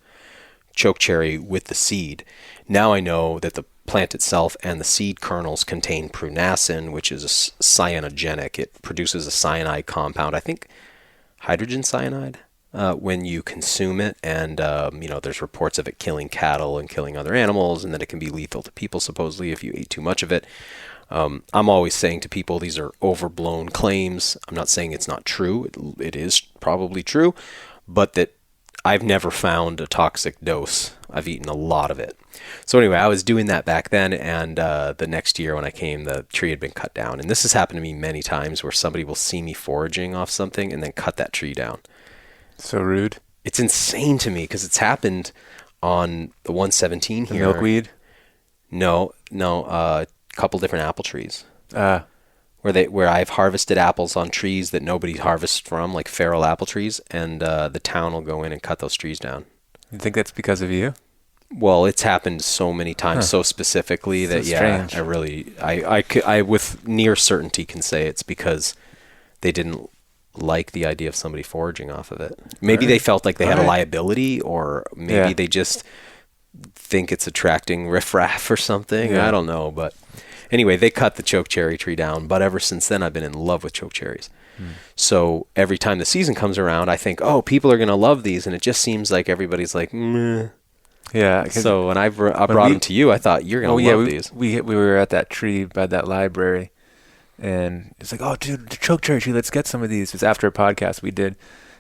chokecherry with the seed. Now I know that the plant itself and the seed kernels contain prunacin, which is a cyanogenic. It produces a cyanide compound. I think hydrogen cyanide. When you consume it, and there's reports of it killing cattle and killing other animals, and that it can be lethal to people supposedly if you ate too much of it. I'm always saying to people, these are overblown claims. I'm not saying it's not true. It is probably true, but that I've never found a toxic dose. I've eaten a lot of it. So anyway, I was doing that back then, and the next year when I came, the tree had been cut down. And this has happened to me many times, where somebody will see me foraging off something and then cut that tree down. So rude. It's insane to me, because it's happened on the 117 here. The milkweed? No, a couple different apple trees. Where I've harvested apples on trees that nobody harvests from, like feral apple trees, and the town will go in and cut those trees down. You think that's because of you? Well, it's happened so many times, so specifically that strange. I with near certainty can say it's because they didn't like the idea of somebody foraging off of it. Maybe they felt like they had a liability, or maybe they just think it's attracting riffraff or something. Yeah. I don't know, but anyway, they cut the chokecherry tree down, but ever since then I've been in love with chokecherries. So every time the season comes around, I think, people are going to love these, and it just seems like everybody's like, meh. Yeah. So when I brought them to you, I thought, you're going to love these. We were at that tree by that library, and it's like, oh, dude, the chokecherry tree, let's get some of these. It was after a podcast we did.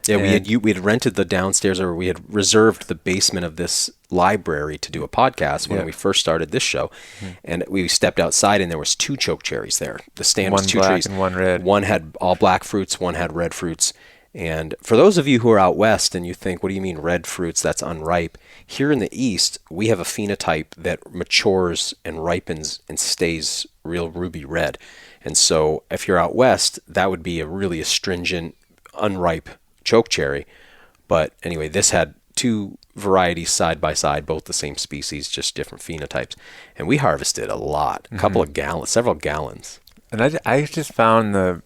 Yeah, we had rented the downstairs, or we had reserved the basement of this library to do a podcast when we first started this show. And we stepped outside, and there was 2 chokecherries there. The stand was 2 trees. One black and one red. One had all black fruits, one had red fruits. And for those of you who are out west and you think, what do you mean red fruits? That's unripe. Here in the east, we have a phenotype that matures and ripens and stays real ruby red. And so if you're out west, that would be a really astringent, unripe chokecherry. But anyway, this had 2 varieties side by side, both the same species, just different phenotypes. And we harvested a lot, a couple of gallons, several gallons. And I just found the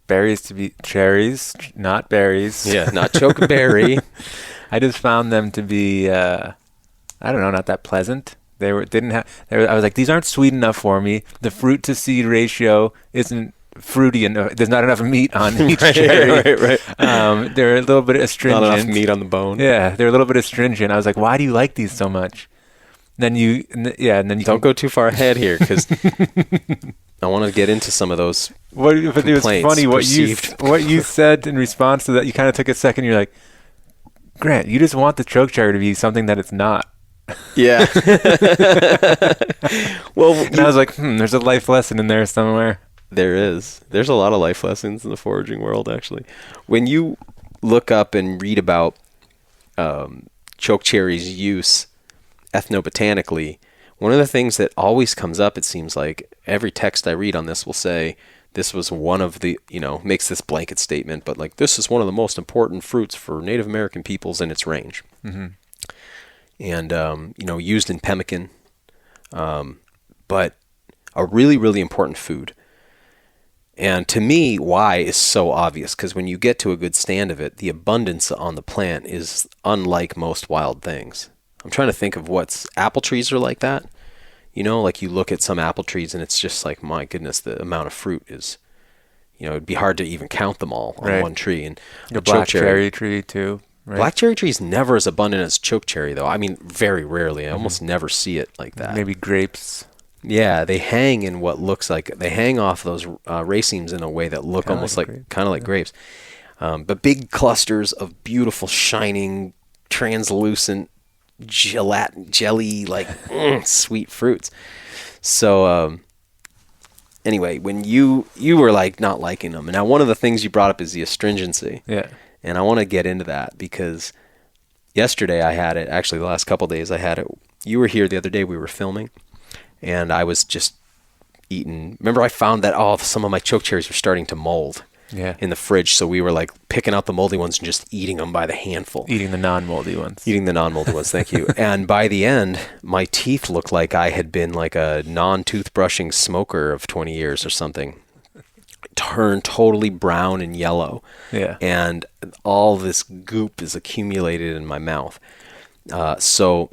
berries to be cherries, not berries. Yeah, not chokeberry. I just found them to be, I don't know, not that pleasant. I was like, these aren't sweet enough for me. The fruit to seed ratio isn't fruity enough. There's not enough meat on each cherry. Right. They're a little bit astringent. Not enough meat on the bone. Yeah, they're a little bit astringent. I was like, why do you like these so much? And then you don't go too far ahead here, because I want to get into some of those. But it was funny what you said in response to that. You kind of took a second. You're like, Grant, you just want the chokecherry to be something that it's not. Yeah. Well, and I was like, there's a life lesson in there somewhere. There is. There's a lot of life lessons in the foraging world, actually. When you look up and read about chokecherry's use ethnobotanically, one of the things that always comes up, it seems like, every text I read on this will say this was one of the, makes this blanket statement, but like, this is one of the most important fruits for Native American peoples in its range. Mm-hmm. And, used in pemmican, but a really, really important food. And to me, why is so obvious, because when you get to a good stand of it, the abundance on the plant is unlike most wild things. I'm trying to think of apple trees are like that. Like you look at some apple trees and it's just like, my goodness, the amount of fruit is, it'd be hard to even count them all on one tree. And a black cherry tree too. Right? Black cherry tree is never as abundant as chokecherry, though. I mean, very rarely. I almost never see it like that. Maybe grapes. Yeah, they hang in what looks like, they hang off those racemes in a way that look almost like kind of like grapes. But big clusters of beautiful, shining, translucent, jelly, like sweet fruits. So anyway, when you were like not liking them, and now one of the things you brought up is the astringency. Yeah. And I want to get into that because yesterday I had it, actually the last couple of days I had it. You were here the other day, we were filming. And I was just eating. Remember, I found that some of my chokecherries were starting to mold in the fridge. So we were like picking out the moldy ones and just eating them by the handful. Eating the non-moldy ones. Thank you. And by the end, my teeth looked like I had been like a non-toothbrushing smoker of 20 years or something. Turned totally brown and yellow. Yeah. And all this goop is accumulated in my mouth. So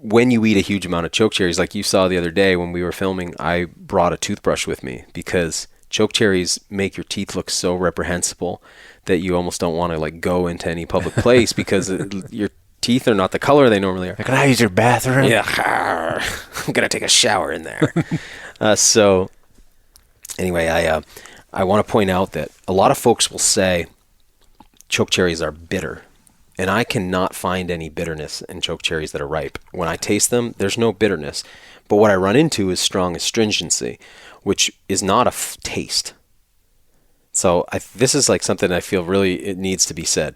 when you eat a huge amount of chokecherries, like you saw the other day when we were filming, I brought a toothbrush with me because chokecherries make your teeth look so reprehensible that you almost don't want to like go into any public place because your teeth are not the color they normally are. Can I use your bathroom? Yeah, I'm gonna take a shower in there. So anyway, I want to point out that a lot of folks will say chokecherries are bitter. And I cannot find any bitterness in chokecherries that are ripe. When I taste them, there's no bitterness. But what I run into is strong astringency, which is not a taste. So this is like something I feel really it needs to be said.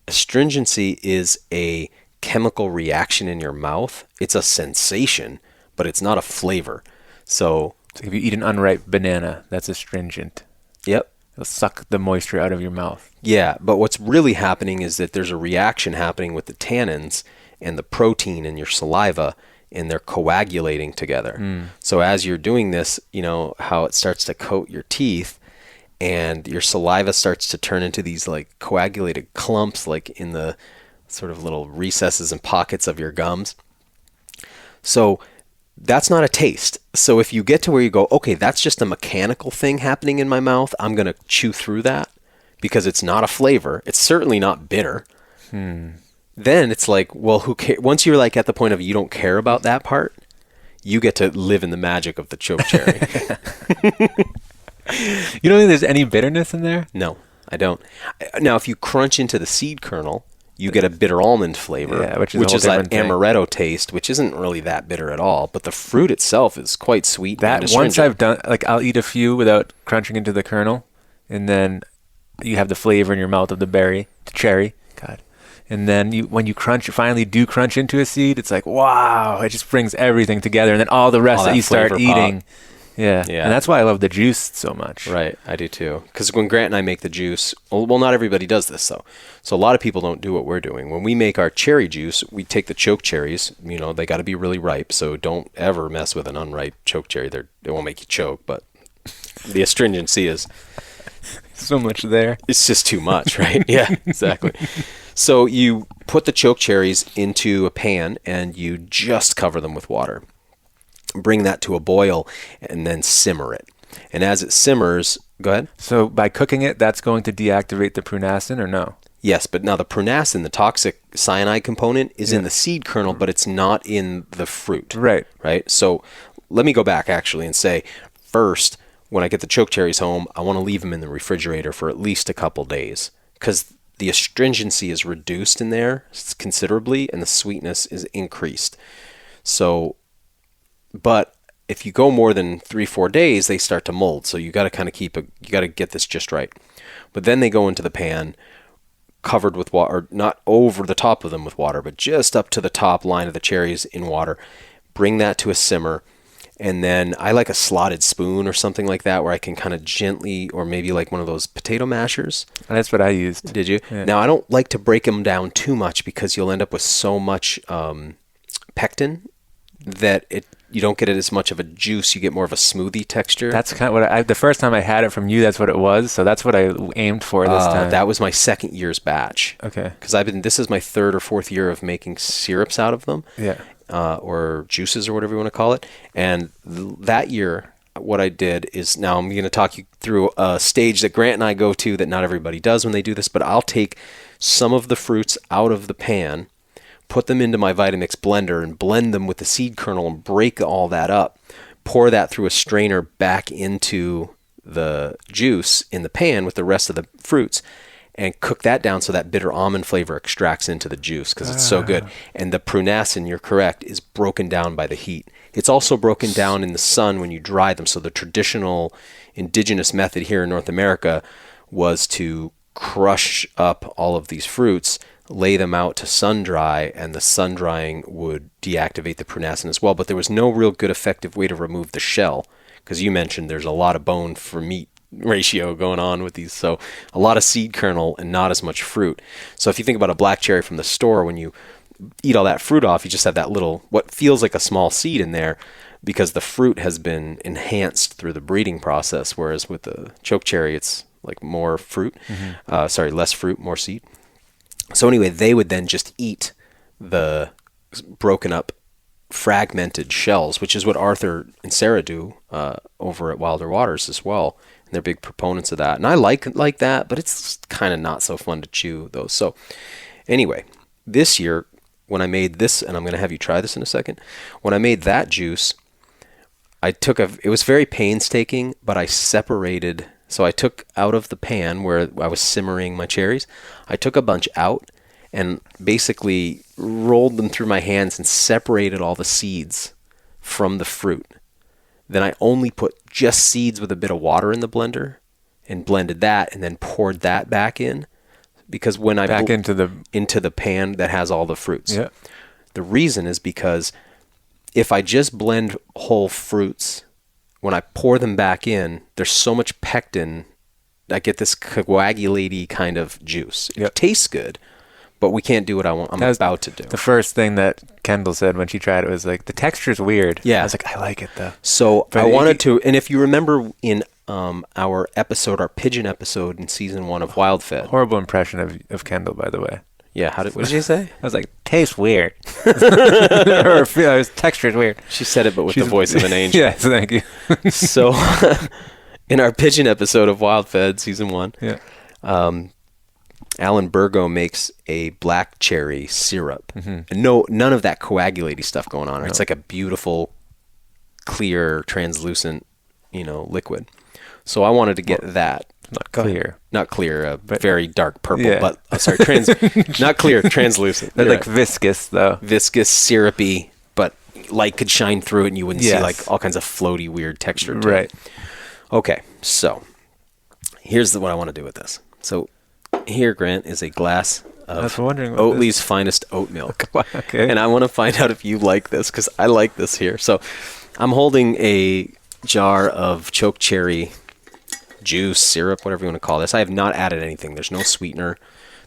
Astringency is a chemical reaction in your mouth. It's a sensation, but it's not a flavor. So if you eat an unripe banana, that's astringent. Yep. It'll suck the moisture out of your mouth. Yeah, but what's really happening is that there's a reaction happening with the tannins and the protein in your saliva, and they're coagulating together. So as you're doing this, how it starts to coat your teeth, and your saliva starts to turn into these like coagulated clumps, like in the sort of little recesses and pockets of your gums. So that's not a taste. So if you get to where you go, okay, that's just a mechanical thing happening in my mouth, I'm going to chew through that because it's not a flavor. It's certainly not bitter. Then it's like, well, who cares? Once you're like at the point of you don't care about that part, you get to live in the magic of the chokecherry. You don't think there's any bitterness in there? No, I don't. Now, if you crunch into the seed kernel, you get a bitter almond flavor, which is that amaretto taste, which isn't really that bitter at all. But the fruit itself is quite sweet. That once I've done, like I'll eat a few without crunching into the kernel, and then you have the flavor in your mouth of the cherry. God. And then when you finally do crunch into a seed, it's like, wow, it just brings everything together. And then all the rest that you start eating. Yeah. And that's why I love the juice so much. Right. I do too. Because when Grant and I make the juice, well, not everybody does this though. So a lot of people don't do what we're doing. When we make our cherry juice, we take the choke cherries, they got to be really ripe. So don't ever mess with an unripe choke cherry. They won't make you choke, but the astringency is so much there. It's just too much, right? Yeah, exactly. So you put the choke cherries into a pan and you just cover them with water. Bring that to a boil and then simmer it. And as it simmers, go ahead. So by cooking it, that's going to deactivate the prunacin or no? Yes, but now the prunacin, the toxic cyanide component, is in the seed kernel, but it's not in the fruit. Right. Right? So let me go back actually and say, first, when I get the choke cherries home, I want to leave them in the refrigerator for at least a couple days because the astringency is reduced in there considerably and the sweetness is increased. So, but if you go more than 3-4 days, they start to mold. So you got to kind of you got to get this just right. But then they go into the pan covered with water, not over the top of them with water, but just up to the top line of the cherries in water. Bring that to a simmer. And then I like a slotted spoon or something like that where I can kind of gently, or maybe like one of those potato mashers. That's what I used. Did you? Yeah. Now, I don't like to break them down too much because you'll end up with so much pectin that you don't get it as much of a juice. You get more of a smoothie texture. That's kind of what the first time I had it from you, that's what it was. So that's what I aimed for this time. That was my second year's batch. Okay. Because this is my third or fourth year of making syrups out of them. Yeah. Or juices or whatever you want to call it. And that year, what I did is, now I'm going to talk you through a stage that Grant and I go to that not everybody does when they do this, but I'll take some of the fruits out of the pan, put them into my Vitamix blender and blend them with the seed kernel and break all that up, pour that through a strainer back into the juice in the pan with the rest of the fruits, and cook that down so that bitter almond flavor extracts into the juice because it's so good. And the prunacin, you're correct, is broken down by the heat. It's also broken down in the sun when you dry them. So the traditional indigenous method here in North America was to crush up all of these fruits, lay them out to sun dry, and the sun drying would deactivate the prunacin as well. But there was no real good effective way to remove the shell, because you mentioned there's a lot of bone for meat ratio going on with these, so a lot of seed kernel and not as much fruit. So if you think about a black cherry from the store, when you eat all that fruit off, you just have that little, what feels like a small seed in there, because the fruit has been enhanced through the breeding process, whereas with the choke cherry it's like more fruit, less fruit, more seed. So anyway, they would then just eat the broken up fragmented shells, which is what Arthur and Sarah do over at Wilder Waters as well. And they're big proponents of that. And I like that, but it's kind of not so fun to chew those. So anyway, this year when I made this, and I'm going to have you try this in a second, when I made that juice, it was very painstaking, but I separated. So I took out of the pan where I was simmering my cherries, I took a bunch out and basically rolled them through my hands and separated all the seeds from the fruit. Then I only put just seeds with a bit of water in the blender and blended that, and then poured that back in, because when I into the pan that has all the fruits. Yeah. The reason is because if I just blend whole fruits, when I pour them back in, there's so much pectin, I get this coagulaty kind of juice. It tastes good, but we can't do what I'm about to do. The first thing that Kendall said when she tried it was like, the texture's weird. Yeah. I was like, I like it though. So But I wanted to, and if you remember in our pigeon episode in season 1 of WildFed. Horrible impression of Kendall, by the way. Yeah, what did she say? I was like, tastes weird. Or texture's weird. She said it, but with the voice of an angel. Yes, thank you. So in our pigeon episode of WildFed season 1, Yeah. Alan Burgo makes a black cherry syrup. And none of that coagulating stuff going on. Right? No. It's like a beautiful, clear, translucent, liquid. So I wanted to get that. Not clear, but very dark purple. Yeah. But not clear, translucent. They're You're like right. viscous though. Viscous, syrupy, but light could shine through it and you wouldn't see Yes. like all kinds of floaty, weird texture to Right. it. Okay, so here's what I want to do with this. So here, Grant, is a glass I was of wondering what Oatly's finest oat milk. Okay. And I want to find out if you like this, because I like this here. So I'm holding a jar of choke cherry juice, syrup, whatever you want to call this. I have not added anything. There's no sweetener.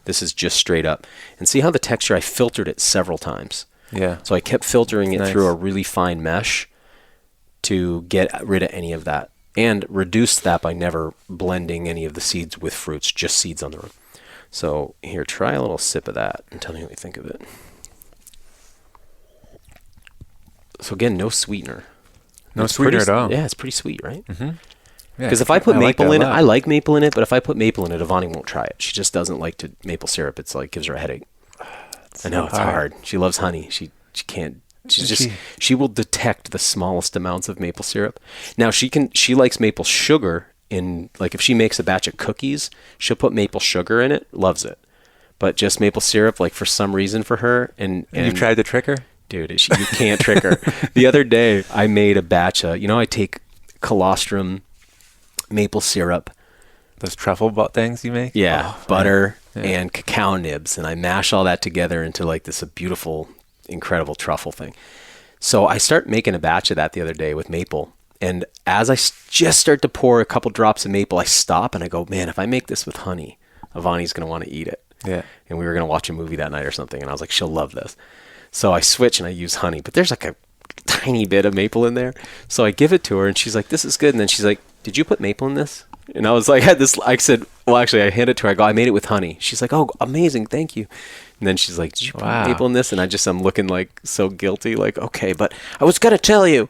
This is just straight up. And see how the texture, I filtered it several times. Yeah. So I kept filtering it Nice. through a really fine mesh to get rid of any of that, and reduce that by never blending any of the seeds with fruits, just seeds on their own. So here, try a little sip of that and tell me what you think of it. So again, no sweetener. No It's sweetener pretty- at all. Yeah, it's pretty sweet, right? Mm-hmm. Because if I put maple in it, I like maple in it, but if I put maple in it, Ivani won't try it. She just doesn't like maple syrup. It's like gives her a headache. I know, it's hard. She loves honey. She can't. She will detect the smallest amounts of maple syrup. Now she likes maple sugar in, like, if she makes a batch of cookies, she'll put maple sugar in it. Loves it. But just maple syrup, like, for some reason for her, and You've tried to trick her? Dude, you can't trick her. The other day I made a batch of, I take colostrum, maple syrup, Those truffle things you make? yeah, Oh, butter, yeah. and cacao nibs, and I mash all that together into like this beautiful, incredible truffle thing. So I start making a batch of that the other day with maple. And as I just start to pour a couple drops of maple, I stop and I go, man, if I make this with honey, Avani's going to want to eat it. Yeah. And we were going to watch a movie that night or something. And I was like, she'll love this. So I switch and I use honey. But there's like a tiny bit of maple in there. So I give it to her and she's like, this is good. And then she's like, did you put maple in this? And I was like, I said, well, actually, I handed it to her. I go, I made it with honey. She's like, oh, amazing. Thank you. And then she's like, did you put maple in this? And I'm looking like so guilty. Like, okay, but I was going to tell you.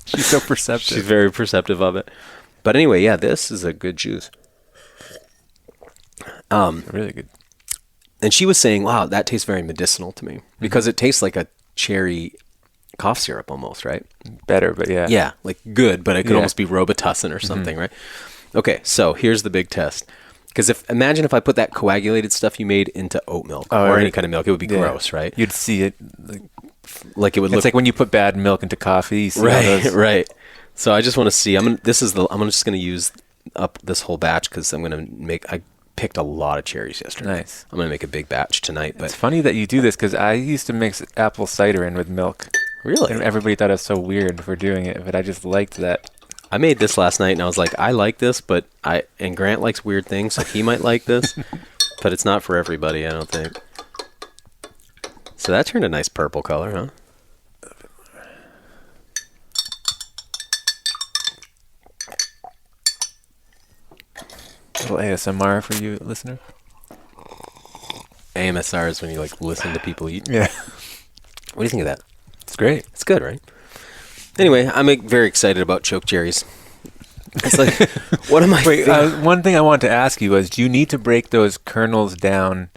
She's so perceptive. She's very perceptive of it. But anyway, yeah, this is a good juice. Really good. And she was saying, wow, that tastes very medicinal to me. Because it tastes like a cherry cough syrup almost, right? Better, but yeah. Yeah, like good, but it could almost be Robitussin or something, right? Okay, so here's the big test. Because imagine if I put that coagulated stuff you made into oat milk or any kind of milk, it would be gross, right? You'd see it. Like it would look. It's like when you put bad milk into coffee. You see Right. So I just want to see. I'm just going to use up this whole batch because I picked a lot of cherries yesterday. Nice. I'm going to make a big batch tonight. But it's funny that you do this because I used to mix apple cider in with milk. Really? And everybody thought I was so weird for doing it, but I just liked that. I made this last night and I was like, I like this, and Grant likes weird things, so he might like this, but it's not for everybody, I don't think. So that turned a nice purple color, huh? A little ASMR for you, listener. AMSR is when you like listen to people eat. Yeah. What do you think of that? It's great. It's good, right? Anyway, I'm very excited about choke cherries. It's like one of my one thing I wanted to ask you was, do you need to break those kernels down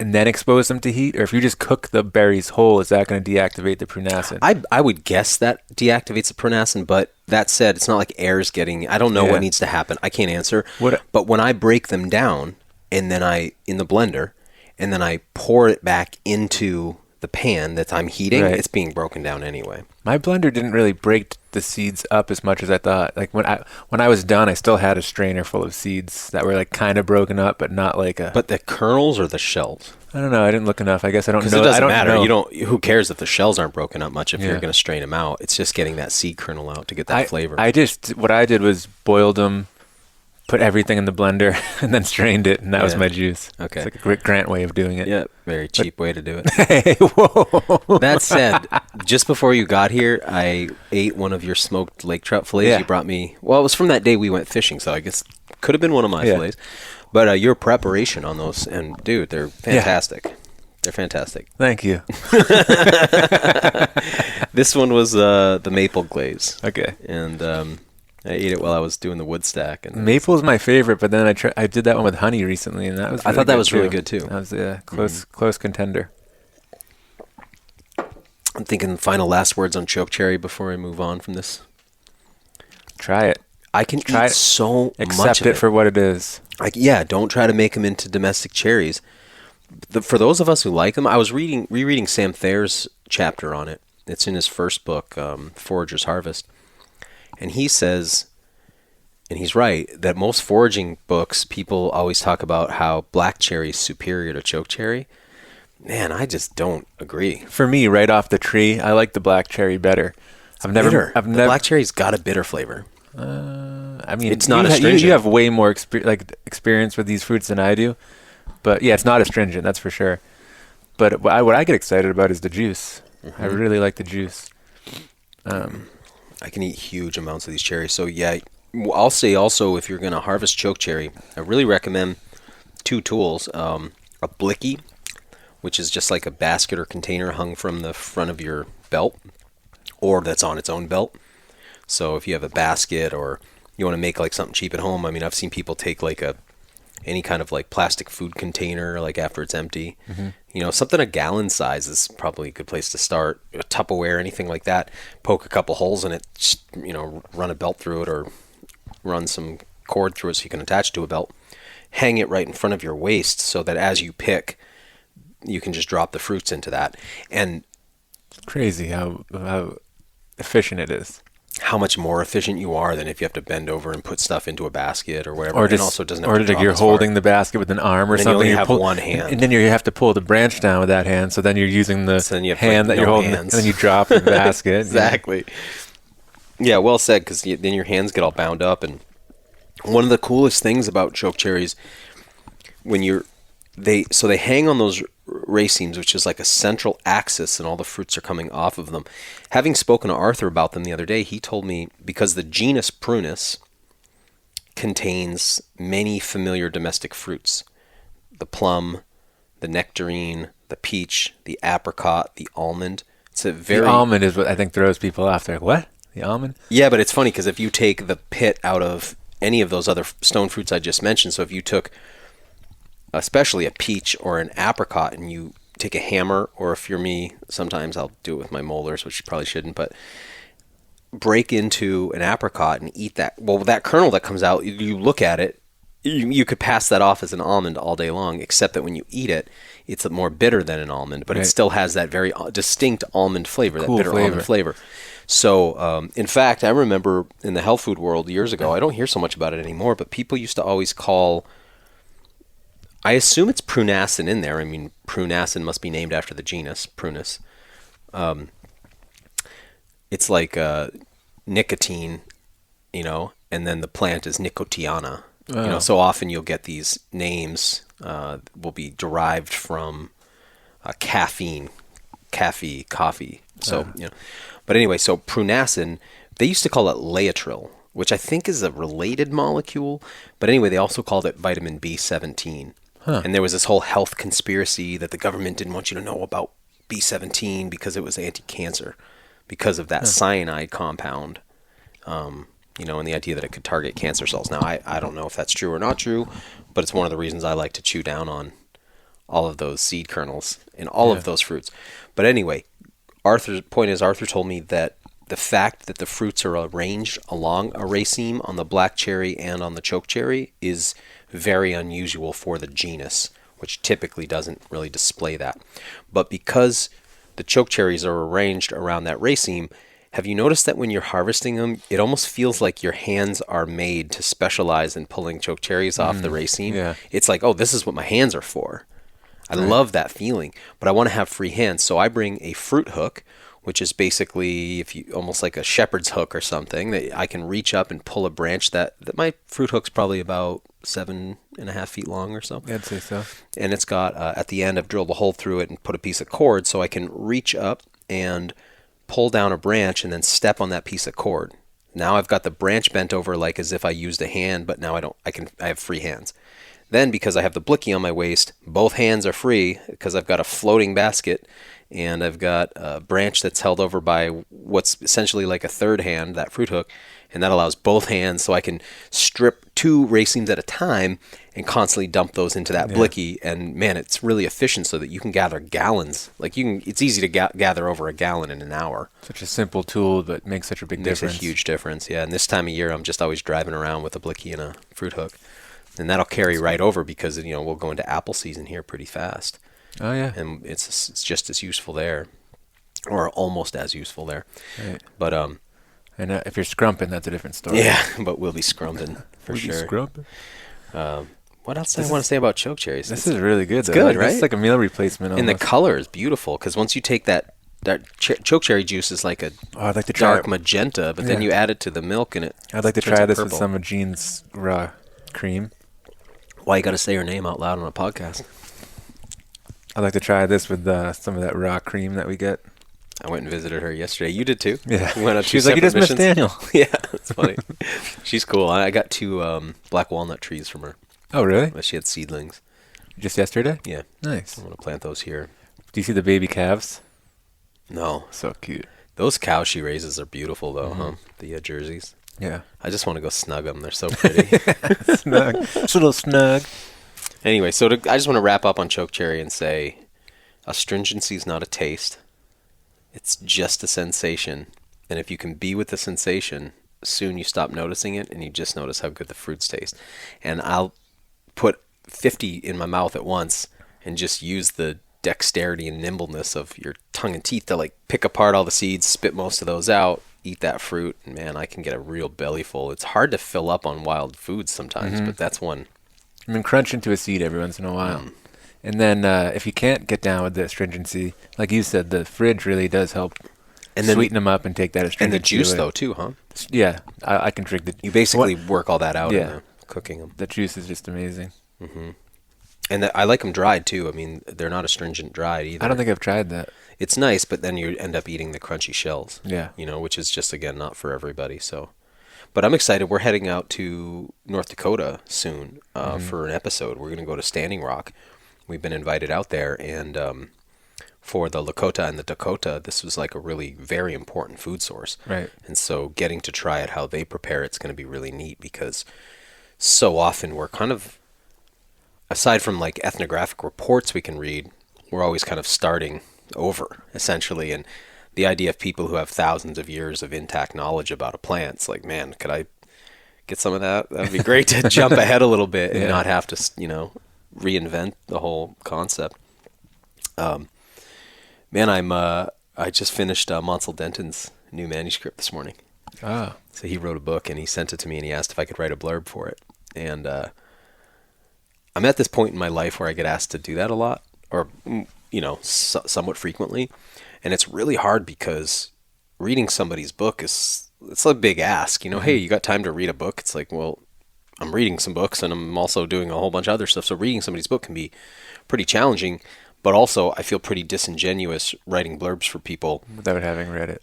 and then expose them to heat? Or if you just cook the berries whole, is that going to deactivate the prunacin? I would guess that deactivates the prunacin, but that said, it's not like air's getting... I don't know what needs to happen. I can't answer. But when I break them down, and then in the blender, and then I pour it back into the pan that I'm heating, it's being broken down anyway. My blender didn't really break the seeds up as much as I thought. Like when I was done, I still had a strainer full of seeds that were like kind of broken up, but not like a... But the kernels or the shells? I don't know. I didn't look enough. I guess I don't know. Because it doesn't matter. Know. Who cares if the shells aren't broken up much if you're going to strain them out? It's just getting that seed kernel out to get that flavor. What I did was boiled them, put everything in the blender, and then strained it, and that was my juice. Okay. It's like a great Grant way of doing it. Yeah, very cheap way to do it. Hey, whoa. That said, just before you got here, I ate one of your smoked lake trout fillets you brought me. Well, it was from that day we went fishing, so I guess could have been one of my fillets. But your preparation on those, and dude, they're fantastic. Yeah. They're fantastic. Thank you. This one was the maple glaze. Okay. And I ate it while I was doing the wood stack. And maple is my favorite, but then I did that one with honey recently, and that was. Really I thought that was really good too. That was a close contender. I'm thinking final last words on choke cherry before I move on from this. Try it. I can eat so much of it. Accept it for what it is. Don't try to make them into domestic cherries. For those of us who like them, I was rereading Sam Thayer's chapter on it. It's in his first book, Forager's Harvest. And he says, and he's right, that most foraging books, people always talk about how black cherry is superior to choke cherry. Man, I just don't agree. For me, right off the tree, I like the black cherry better. The black cherry's got a bitter flavor. I mean, it's not astringent. You have way more experience with these fruits than I do. But yeah, it's not astringent, that's for sure. But what I get excited about is the juice. Mm-hmm. I really like the juice. I can eat huge amounts of these cherries. So yeah, I'll say also, if you're going to harvest choke cherry, I really recommend two tools. A blicky, which is just like a basket or container hung from the front of your belt, or that's on its own belt. So if you have a basket or you want to make like something cheap at home, I mean, I've seen people take like any kind of like plastic food container, like after it's empty, something a gallon size is probably a good place to start. A Tupperware, anything like that. Poke a couple holes in it, run a belt through it or run some cord through it so you can attach to a belt. Hang it right in front of your waist so that as you pick, you can just drop the fruits into that. And it's crazy how efficient it is. how much more efficient you are than if you have to bend over and put stuff into a basket or whatever. Or and also doesn't have or to drop you're as far. holding the basket with an arm or And then something. you only have one hand. And then you have to pull the branch down with that hand. So then you're using the So then you have, hand like, that you're no holding, hands. and then you drop the basket. Exactly. Yeah, well said, because then your hands get all bound up. And one of the coolest things about choke cherries, when they hang on those racemes, which is like a central axis, and all the fruits are coming off of them. Having spoken to Arthur about them the other day, he told me because the genus Prunus contains many familiar domestic fruits: the plum, the nectarine, the peach, the apricot, the almond. It's a very The almond is what I think throws people off. They're like, what? The almond? Yeah, but it's funny because if you take the pit out of any of those other stone fruits I just mentioned, so if you took especially a peach or an apricot and you take a hammer, or if you're me, sometimes I'll do it with my molars, which you probably shouldn't, but break into an apricot and eat that. Well, that kernel that comes out, you look at it, you could pass that off as an almond all day long, except that when you eat it, it's more bitter than an almond, but it still has that very distinct almond flavor, that bitter almond flavor. So, in fact, I remember in the health food world years ago, I don't hear so much about it anymore, but people used to always call, I assume it's prunacin in there. I mean, prunacin must be named after the genus, Prunus. It's like nicotine, and then the plant is nicotiana. So often you'll get these names will be derived from caffeine, coffee. So, but anyway, so prunacin, they used to call it laetrile, which I think is a related molecule. But anyway, they also called it vitamin B17. And there was this whole health conspiracy that the government didn't want you to know about B17 because it was anti-cancer, because of that cyanide compound, and the idea that it could target cancer cells. Now, I don't know if that's true or not true, but it's one of the reasons I like to chew down on all of those seed kernels in all of those fruits. But anyway, Arthur told me that the fact that the fruits are arranged along a raceme on the black cherry and on the choke cherry is very unusual for the genus, which typically doesn't really display that. But because the choke cherries are arranged around that raceme, have you noticed that when you're harvesting them, it almost feels like your hands are made to specialize in pulling choke cherries off the raceme? Yeah. It's like, oh, this is what my hands are for. I love that feeling, but I want to have free hands. So I bring a fruit hook, which is basically almost like a shepherd's hook or something, that I can reach up and pull a branch that my fruit hook's probably about 7.5 feet long or so. I'd say so. And it's got, at the end, I've drilled a hole through it and put a piece of cord so I can reach up and pull down a branch and then step on that piece of cord. Now I've got the branch bent over like as if I used a hand, but now I have free hands. Then, because I have the blicky on my waist, both hands are free because I've got a floating basket and I've got a branch that's held over by what's essentially like a third hand, that fruit hook, and that allows both hands, so I can strip 2 racemes at a time and constantly dump those into that blicky. And man, it's really efficient so that you can gather gallons. It's easy to gather over a gallon in an hour. Such a simple tool, but makes such a big difference. Makes a huge difference, yeah. And this time of year, I'm just always driving around with a blicky and a fruit hook. And that'll carry right over because, we'll go into apple season here pretty fast. Oh, yeah. And it's just as useful there, or almost as useful there. Right. But, and if you're scrumping, that's a different story. yeah, but we'll be scrumping for sure. What else do I want to say about choke cherries? This is really good, it's though. good, right? It's like a meal replacement almost. And the color is beautiful because once you take that choke cherry juice is like a I'd like to try dark magenta, but then you add it to the milk and it I'd like to turns try it this purple. with some of Jean's raw cream. Why you got to say her name out loud on a podcast? I'd like to try this with some of that raw cream that we get. I went and visited her yesterday. You did too. Yeah. We went on She 2 was like, you separate just missed missions. Daniel. Yeah, that's funny. She's cool. I got 2 black walnut trees from her. Oh, really? But she had seedlings. Just yesterday? Yeah. Nice. I'm going to plant those here. Do you see the baby calves? No. So cute. Those cows she raises are beautiful, though, huh? The jerseys. Yeah. I just want to go snug them. They're so pretty. Snug. It's a little snug. Anyway, so I just want to wrap up on choke cherry and say astringency is not a taste. It's just a sensation. And if you can be with the sensation, soon you stop noticing it and you just notice how good the fruits taste. And I'll put 50 in my mouth at once and just use the dexterity and nimbleness of your tongue and teeth to like pick apart all the seeds, spit most of those out, eat that fruit, and man, I can get a real belly full. It's hard to fill up on wild foods sometimes, but that's one. I mean, crunch into a seed every once in a while. And then if you can't get down with the astringency, like you said, the fridge really does help And then sweeten them up and take that astringency and the juice away. though too, huh? Yeah, I can drink the. You basically work all that out in Yeah. cooking them. The juice is just amazing. And I like them dried too. I mean, they're not astringent dried either. I don't think I've tried that. It's nice, but then you end up eating the crunchy shells. Yeah. You know, which is just, again, not for everybody. So, but I'm excited. We're heading out to North Dakota soon for an episode. We're going to go to Standing Rock. We've been invited out there, and for the Lakota and the Dakota, this was like a really very important food source. Right. And so getting to try it, how they prepare it's going to be really neat, because so often we're kind of, aside from like ethnographic reports we can read, we're always kind of starting over, essentially. And the idea of people who have thousands of years of intact knowledge about a plant, it's like, man, could I get some of that? That'd be great to jump ahead a little bit and not have to, you know, reinvent the whole concept. Man, I just finished Monsell Denton's new manuscript this morning. Ah. So he wrote a book and he sent it to me and he asked if I could write a blurb for it. And I'm at this point in my life where I get asked to do that a lot, or, you know, somewhat frequently. And it's really hard because reading somebody's book it's a big ask. You know, hey, you got time to read a book? It's like, well, I'm reading some books and I'm also doing a whole bunch of other stuff. So reading somebody's book can be pretty challenging, but also I feel pretty disingenuous writing blurbs for people. Without having read it.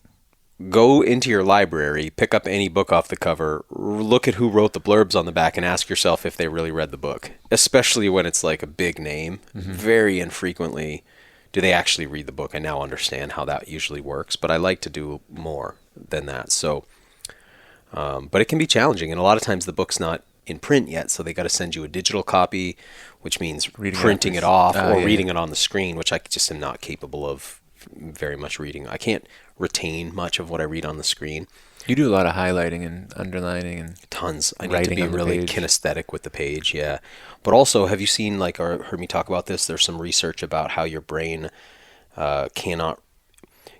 Go into your library, pick up any book off the cover, look at who wrote the blurbs on the back, and ask yourself if they really read the book, especially when it's like a big name. Very infrequently do they actually read the book. I now understand how that usually works, but I like to do more than that. So, but it can be challenging, and a lot of times the book's not in print yet, so they got to send you a digital copy, which means printing it off or reading it on the screen, which I just am not capable of very much reading. I can't retain much of what I read on the screen. You do a lot of highlighting and underlining and tons. I need to be really kinesthetic with the page, yeah. But also, have you seen, like, or heard me talk about this? There's some research about how your brain cannot,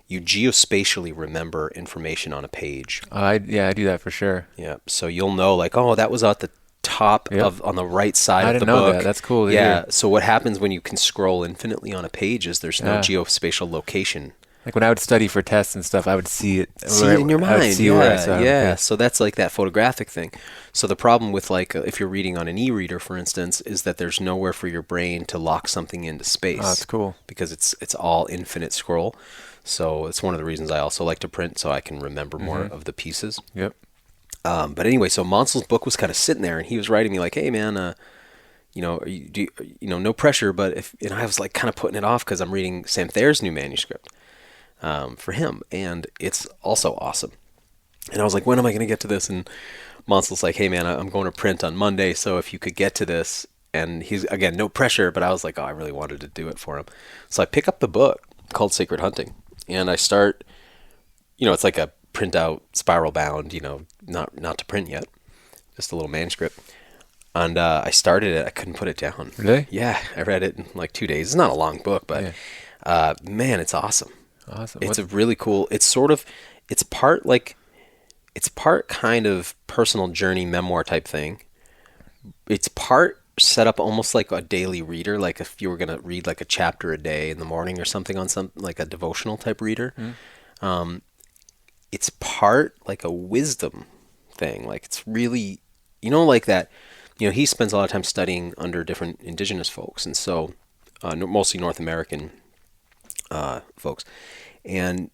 you geospatially remember information on a page. I do that for sure. Yeah, so you'll know, like, oh, that was at the top of on the right side of the book. I didn't know that. That's cool to hear. So what happens when you can scroll infinitely on a page is there's no geospatial location. Like when I would study for tests and stuff, I would see it. See it in your mind. I would see where I saw it. Yeah. So that's like that photographic thing. So the problem with, like, if you're reading on an e-reader, for instance, is that there's nowhere for your brain to lock something into space. Oh, that's cool. Because it's all infinite scroll. So it's one of the reasons I also like to print, so I can remember more of the pieces. Yep. But anyway, so Monsell's book was kind of sitting there, and he was writing me like, "Hey, man, you know, no pressure, but if," and I was like kind of putting it off because I'm reading Sam Thayer's new manuscript for him, and it's also awesome. And I was like, when am I going to get to this? And Monsell's like, "Hey, man, I'm going to print on Monday, so if you could get to this." And he's, again, no pressure, but I was like, oh, I really wanted to do it for him. So I pick up the book called Sacred Hunting, and I start, you know, it's like a printout, spiral bound, you know, not to print yet, just a little manuscript. And I started it. I couldn't put it down. Really? Yeah, I read it in like 2 days. It's not a long book, but man, it's awesome. Awesome. It's a really cool. It's sort of, it's part kind of personal journey memoir type thing. It's part set up almost like a daily reader, like if you were gonna read like a chapter a day in the morning or something, on some like a devotional type reader. It's part like a wisdom thing. Like it's really, you know, like that. You know, he spends a lot of time studying under different indigenous folks, and so mostly North American folks. And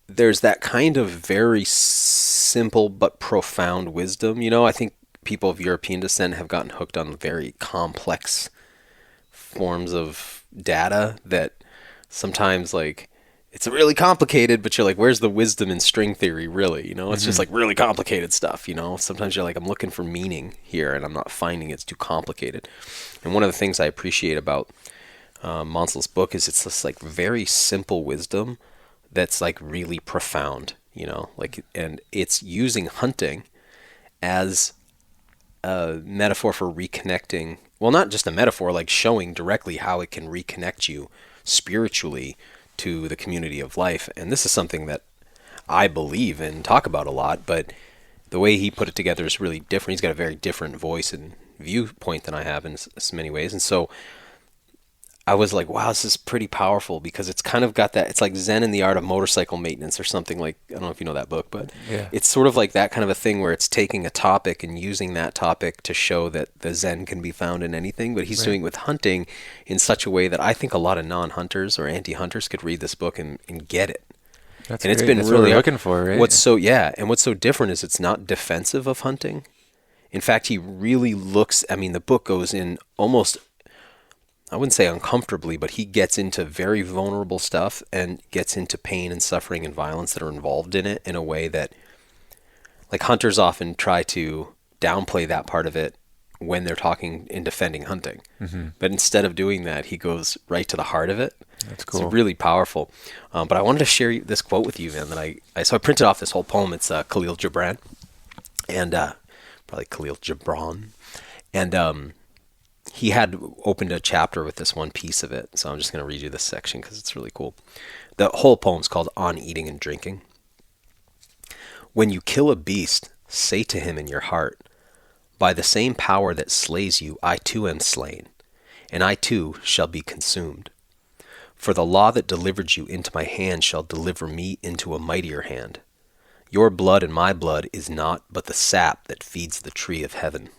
there's that kind of very simple but profound wisdom. You know, I think people of European descent have gotten hooked on very complex forms of data that sometimes, like, it's really complicated, but you're like, where's the wisdom in string theory, really? You know, it's just like really complicated stuff, you know? Sometimes you're like, I'm looking for meaning here, and I'm not finding it. It's too complicated. And one of the things I appreciate about Monsell's book is it's this like very simple wisdom that's like really profound, you know? Like, and it's using hunting as a metaphor for reconnecting. Well, not just a metaphor, like showing directly how it can reconnect you spiritually to the community of life. And this is something that I believe and talk about a lot, but the way he put it together is really different. He's got a very different voice and viewpoint than I have in many ways. And so I was like, wow, this is pretty powerful, because it's kind of got that, it's like Zen in the Art of Motorcycle Maintenance or something, like, I don't know if you know that book, but it's sort of like that kind of a thing where it's taking a topic and using that topic to show that the Zen can be found in anything, but he's doing it with hunting in such a way that I think a lot of non-hunters or anti-hunters could read this book and get it. That's and it's great. been That's really what we're looking for, right? And what's so different is it's not defensive of hunting. In fact, he really looks, I mean, the book goes in almost, I wouldn't say uncomfortably, but he gets into very vulnerable stuff and gets into pain and suffering and violence that are involved in it in a way that, like, hunters often try to downplay that part of it when they're talking and defending hunting. But instead of doing that, he goes right to the heart of it. That's cool. It's really powerful. But I wanted to share this quote with you, man, that so I printed off this whole poem. It's Khalil Gibran, and probably Khalil Gibran. And he had opened a chapter with this one piece of it. So I'm just going to read you this section because it's really cool. The whole poem's called On Eating and Drinking. When you kill a beast, say to him in your heart, by the same power that slays you, I too am slain, and I too shall be consumed. For the law that delivered you into my hand shall deliver me into a mightier hand. Your blood and my blood is not but the sap that feeds the tree of heaven.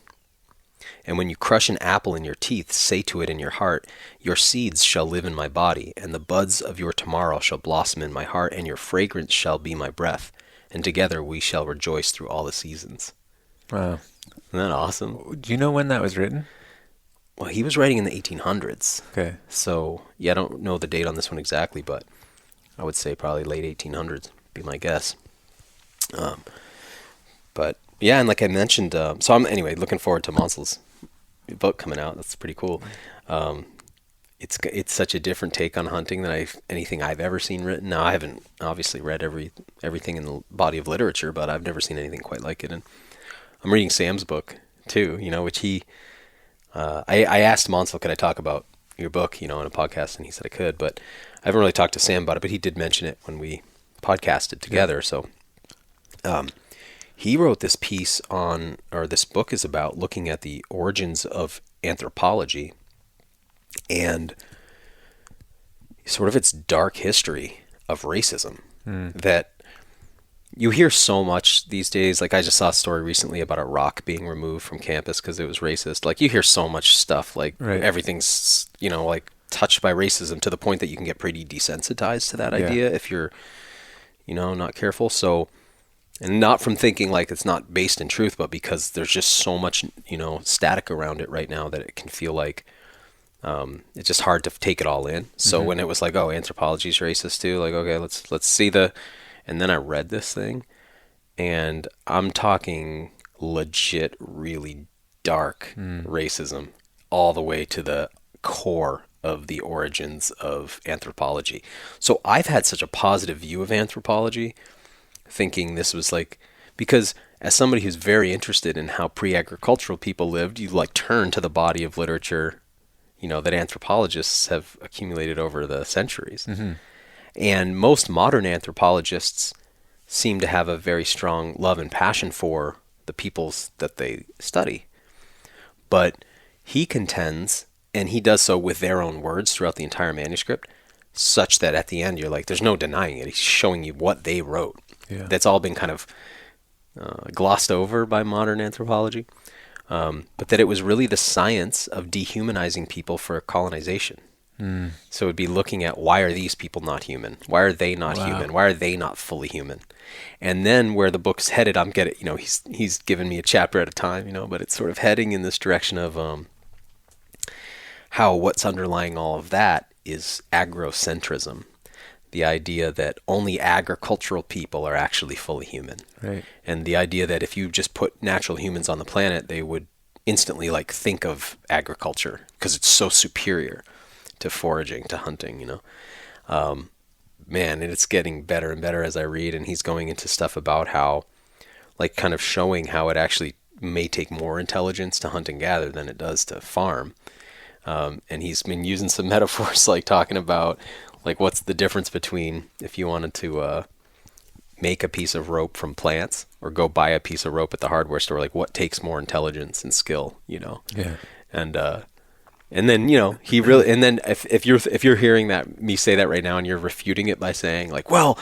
And when you crush an apple in your teeth, say to it in your heart, your seeds shall live in my body, and the buds of your tomorrow shall blossom in my heart, and your fragrance shall be my breath, and together we shall rejoice through all the seasons. Wow. Isn't that awesome? Do you know when that was written? Well, he was writing in the 1800s. Okay. So, yeah, I don't know the date on this one exactly, but I would say probably late 1800s, be my guess. But, yeah, and like I mentioned, so I'm, anyway, looking forward to Monsel's book coming out. That's pretty cool. It's such a different take on hunting than anything I've ever seen written. Now, I haven't obviously read everything in the body of literature, but I've never seen anything quite like it. And I'm reading Sam's book, too, which he... I asked Monsel, could I talk about your book, in a podcast, and he said I could, but I haven't really talked to Sam about it, but he did mention it when we podcasted together. So, he wrote this piece this book is about looking at the origins of anthropology and sort of its dark history of racism that you hear so much these days. Like, I just saw a story recently about a rock being removed from campus because it was racist. Like, you hear so much stuff, like everything's, like touched by racism to the point that you can get pretty desensitized to that idea if you're, not careful. So, and not from thinking like it's not based in truth, but because there's just so much, static around it right now that it can feel like it's just hard to take it all in. So when it was like, oh, anthropology's racist too, like, okay, let's see and then I read this thing, and I'm talking legit, really dark racism all the way to the core of the origins of anthropology. So I've had such a positive view of anthropology, thinking this was like, because as somebody who's very interested in how pre-agricultural people lived, you like turn to the body of literature, that anthropologists have accumulated over the centuries. And most modern anthropologists seem to have a very strong love and passion for the peoples that they study. But he contends, and he does so with their own words throughout the entire manuscript, such that at the end you're like, there's no denying it. He's showing you what they wrote. Yeah. That's all been kind of glossed over by modern anthropology. But that it was really the science of dehumanizing people for colonization. So it would be looking at, why are these people not human? Why are they not human? Why are they not fully human? And then where the book's headed, I'm getting, he's given me a chapter at a time, but it's sort of heading in this direction of how what's underlying all of that is agrocentrism. The idea that only agricultural people are actually fully human. Right. And the idea that if you just put natural humans on the planet, they would instantly think of agriculture because it's so superior to foraging, to hunting, man, and it's getting better and better as I read, and he's going into stuff about how, kind of showing how it actually may take more intelligence to hunt and gather than it does to farm. And he's been using some metaphors, talking about, what's the difference between, if you wanted to make a piece of rope from plants or go buy a piece of rope at the hardware store. Like, what takes more intelligence and skill, you know? Yeah. And then, you know, he really, and then if you're hearing me say that right now and you're refuting it by saying like, well,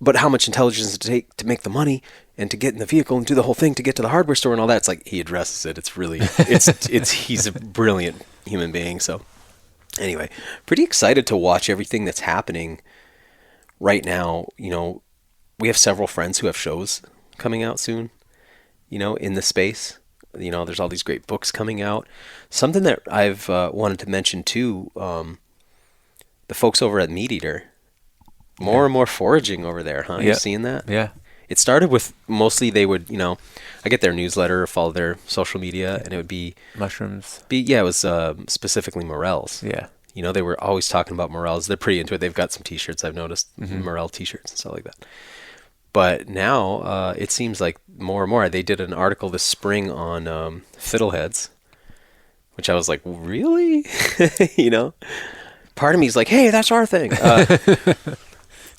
but how much intelligence does it take to make the money and to get in the vehicle and do the whole thing to get to the hardware store and all that? It's like, he addresses it. It's really, he's a brilliant human being. So anyway, pretty excited to watch everything that's happening right now. You know, we have several friends who have shows coming out soon, you know, in the space. You know, there's all these great books coming out. Something that I've wanted to mention too, the folks over at Meat Eater, more and more foraging over there, huh? Yeah. You've seen that? Yeah. It started with mostly they would, you know, I get their newsletter, follow their social media, and it would be Mushrooms. it was specifically morels. Yeah. You know, they were always talking about morels. They're pretty into it. They've got some T-shirts, I've noticed, morel T-shirts and stuff like that. But now it seems like more and more. They did an article this spring on fiddleheads, which I was like, really? You know? Part of me is like, hey, that's our thing.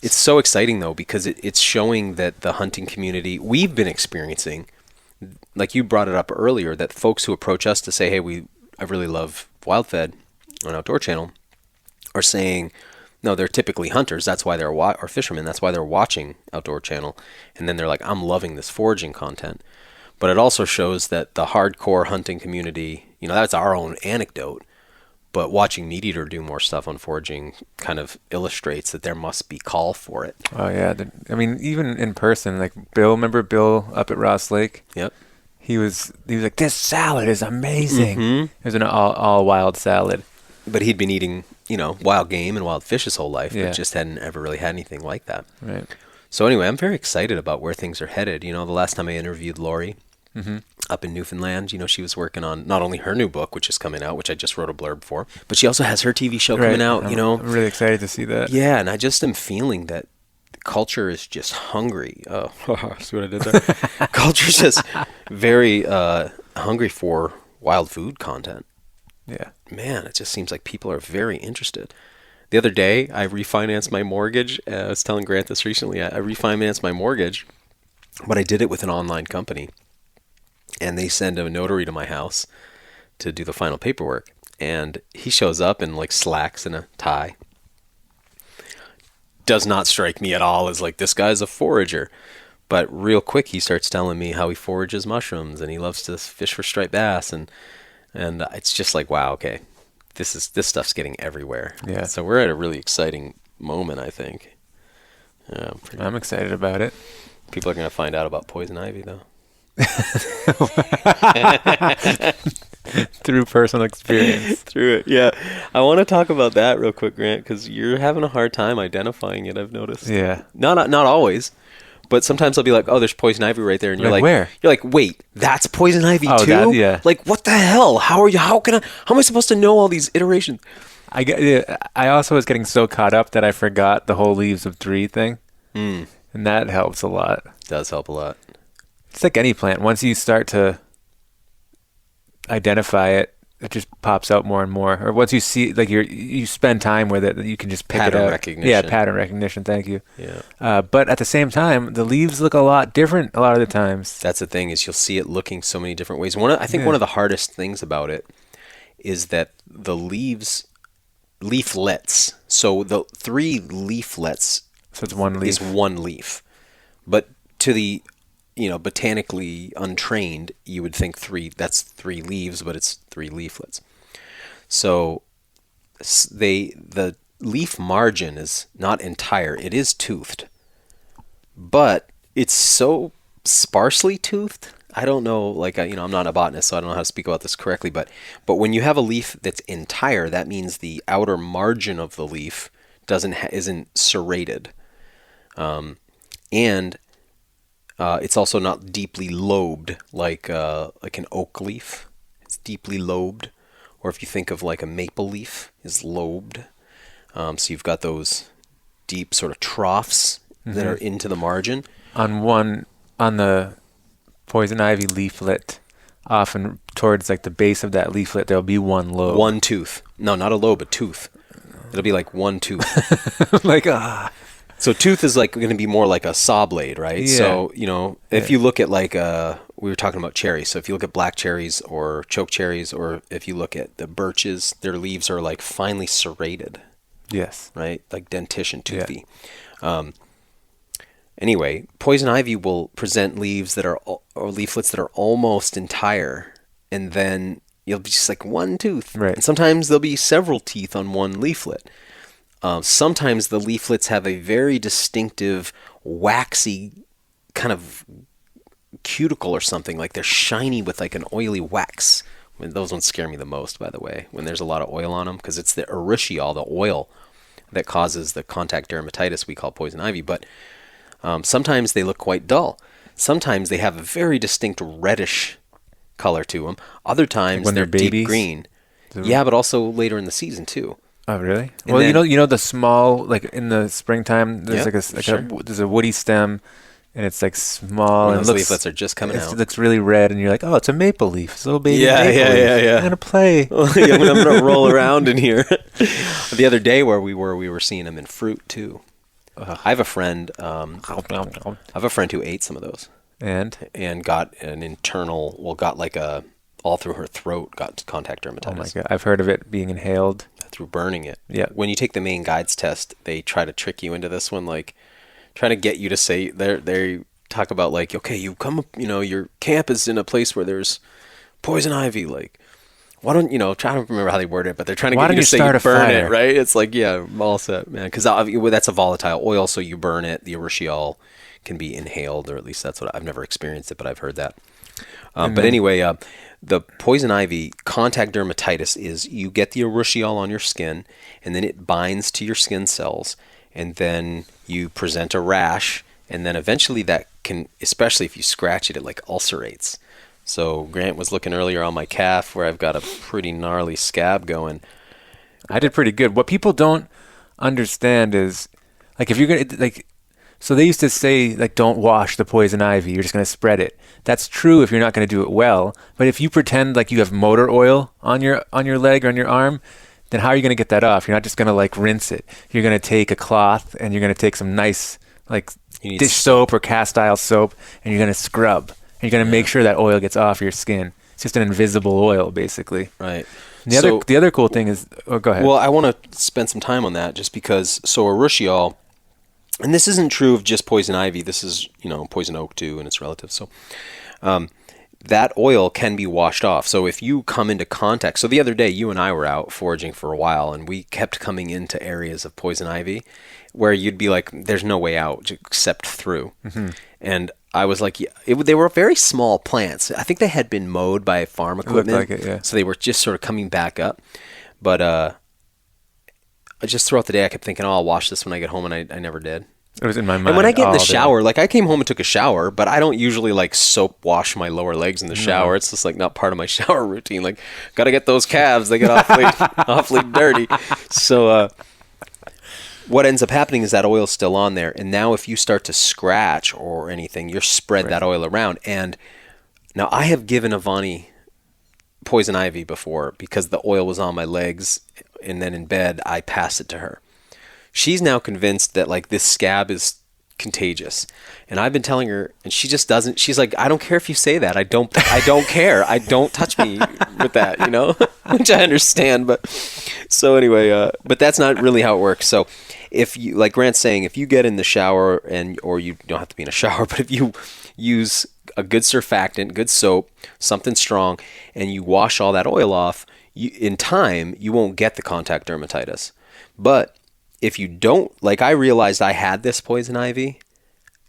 It's so exciting, though, because it's showing that the hunting community, we've been experiencing, like you brought it up earlier, that folks who approach us to say, hey, I really love WildFed on Outdoor Channel, are saying, no, they're typically hunters. That's why they're or fishermen. That's why they're watching Outdoor Channel. And then they're like, I'm loving this foraging content. But it also shows that the hardcore hunting community, you know, that's our own anecdote. But watching Meat Eater do more stuff on foraging kind of illustrates that there must be call for it. Oh yeah. I mean, even in person, like Bill, remember Bill up at Ross Lake? Yep. He was like, this salad is amazing. It was an all wild salad. But he'd been eating, you know, wild game and wild fish his whole life, Yeah. but just hadn't ever really had anything like that. Right. So anyway, I'm very excited about where things are headed. You know, the last time I interviewed Lori up in Newfoundland, you know, she was working on not only her new book, which is coming out, which I just wrote a blurb for, but she also has her TV show coming out, you know. I'm really excited to see that. Yeah, and I just am feeling that culture is just hungry. Oh, see what I did there? Culture's just very hungry for wild food content. Yeah. Man, it just seems like people are very interested. The other day, I refinanced my mortgage. I was telling Grant this recently. I refinanced my mortgage, but I did it with an online company. And they send a notary to my house to do the final paperwork. And he shows up in like slacks and a tie. Does not strike me at all as like, this guy's a forager. But real quick, he starts telling me how he forages mushrooms and he loves to fish for striped bass. And it's just like, wow, okay, this stuff's getting everywhere. Yeah. So we're at a really exciting moment, I think. I'm excited about it. People are going to find out about poison ivy, though. Through personal experience. Through it, yeah. I want to talk about that real quick, Grant, because you're having a hard time identifying it, I've noticed. Yeah. Not always. But sometimes I'll be like, oh, there's poison ivy right there. And you're like, where? You're like, wait, that's poison ivy too? That, yeah. Like, what the hell? How am I supposed to know all these iterations? I also was getting so caught up that I forgot the whole leaves of 3 thing. And that helps a lot. Does help a lot. It's like any plant. Once you start to identify it, it just pops out more and more. Or once you see, like you spend time with it, you can just pick Pattern it out. recognition. Yeah, pattern recognition. Thank you. Yeah. But at the same time, the leaves look a lot different a lot of the times. That's the thing, is you'll see it looking so many different ways. I think one of the hardest things about it is that the leaflets. So the 3 leaflets So it's one leaf. is one leaf. But to the, you know, botanically untrained, you would think that's 3 leaves, but it's 3 leaflets. So the leaf margin is not entire. It is toothed, but it's so sparsely toothed. I don't know, like, you know, I'm not a botanist, so I don't know how to speak about this correctly, but when you have a leaf that's entire, that means the outer margin of the leaf isn't serrated. And it's also not deeply lobed like an oak leaf. It's deeply lobed. Or if you think of like a maple leaf is lobed. So you've got those deep sort of troughs that are into the margin. On the poison ivy leaflet, often towards like the base of that leaflet, there'll be one lobe. One tooth. No, not a lobe, a tooth. It'll be like one tooth. Like, So tooth is like going to be more like a saw blade, right? Yeah. So, if you look at like, we were talking about cherries. So if you look at black cherries or choke cherries, or if you look at the birches, their leaves are like finely serrated, Yes. right? Like dentition, toothy. Anyway, poison ivy will present leaves that are, or leaflets that are almost entire, and then you'll be just like one tooth. Right. And sometimes there'll be several teeth on one leaflet. Sometimes the leaflets have a very distinctive, waxy kind of cuticle or something. Like they're shiny with like an oily wax. I mean, those ones scare me the most, by the way, when there's a lot of oil on them, because it's the urushiol, the oil, that causes the contact dermatitis we call poison ivy. But sometimes they look quite dull. Sometimes they have a very distinct reddish color to them. Other times when they're they're deep green. Yeah, but also later in the season too. Oh, really? And Well, then- you know the small, like in the springtime, there's Sure. there's a woody stem, and it's like small, When and those it looks, leaflets are just coming out. it looks really red, and you're like, oh, it's a maple leaf. It's a little baby Yeah, maple yeah, leaf. yeah, yeah. I'm gonna play. Yeah, I'm gonna roll around in here. The other day where we were seeing them in fruit too. I have a friend. I have a friend who ate some of those and got an internal. Got like a all through her throat. Got contact dermatitis. Oh my god, I've heard of it being inhaled. Through burning it. Yeah. When you take the main guides test, they try to trick you into this one, like trying to get you to say they talk about like, okay, you come, your camp is in a place where there's poison ivy, like. Why don't try to remember how they word it, but they're trying to get you to say you burn it, right? It's like, yeah, I'm all set, man, because that's a volatile oil, so you burn it. The urushiol can be inhaled, or at least that's what I've never experienced it, but I've heard that. But anyway, the poison ivy contact dermatitis is you get the urushiol on your skin, and then it binds to your skin cells, and then you present a rash, and then eventually that can, especially if you scratch it, it like ulcerates. So Grant was looking earlier on my calf where I've got a pretty gnarly scab going. I did pretty good. What people don't understand is, like, if you're gonna so they used to say like, don't wash the poison ivy. You're just gonna spread it. That's true if you're not gonna do it well. But if you pretend like you have motor oil on your leg or on your arm, then how are you gonna get that off? You're not just gonna like rinse it. You're gonna take a cloth and you're gonna take some nice like dish soap or cast iron soap, and you're gonna scrub. And you're going to make sure that oil gets off your skin. It's just an invisible oil, basically. Right. And the other cool thing is... Oh, go ahead. Well, I want to spend some time on that just because... So urushiol... And this isn't true of just poison ivy. This is, poison oak too, and its relatives. So that oil can be washed off. So if you come into contact... So the other day, you and I were out foraging for a while, and we kept coming into areas of poison ivy where you'd be like, there's no way out except through. Mm-hmm. And I was like, they were very small plants. I think they had been mowed by farm equipment. It looked like it, yeah. So they were just sort of coming back up. But just throughout the day, I kept thinking, I'll wash this when I get home, and I never did. It was in my mind. And when I get in the shower, like I came home and took a shower, but I don't usually like soap wash my lower legs in the shower. It's just like not part of my shower routine. Like, got to get those calves. They get awfully dirty. So what ends up happening is that oil's still on there. And now if you start to scratch or anything, you're spread that oil around. And now I have given Avani poison ivy before because the oil was on my legs, and then in bed I passed it to her. She's now convinced that like this scab is contagious, and I've been telling her, and she just doesn't. She's like, I don't care if you say that. I don't care. I don't touch me with that, which I understand. But so anyway, but that's not really how it works. So if you, like Grant's saying, if you get in the shower or you don't have to be in a shower, but if you use a good surfactant, good soap, something strong, and you wash all that oil off, in time you won't get the contact dermatitis. But if you don't, like I realized I had this poison ivy,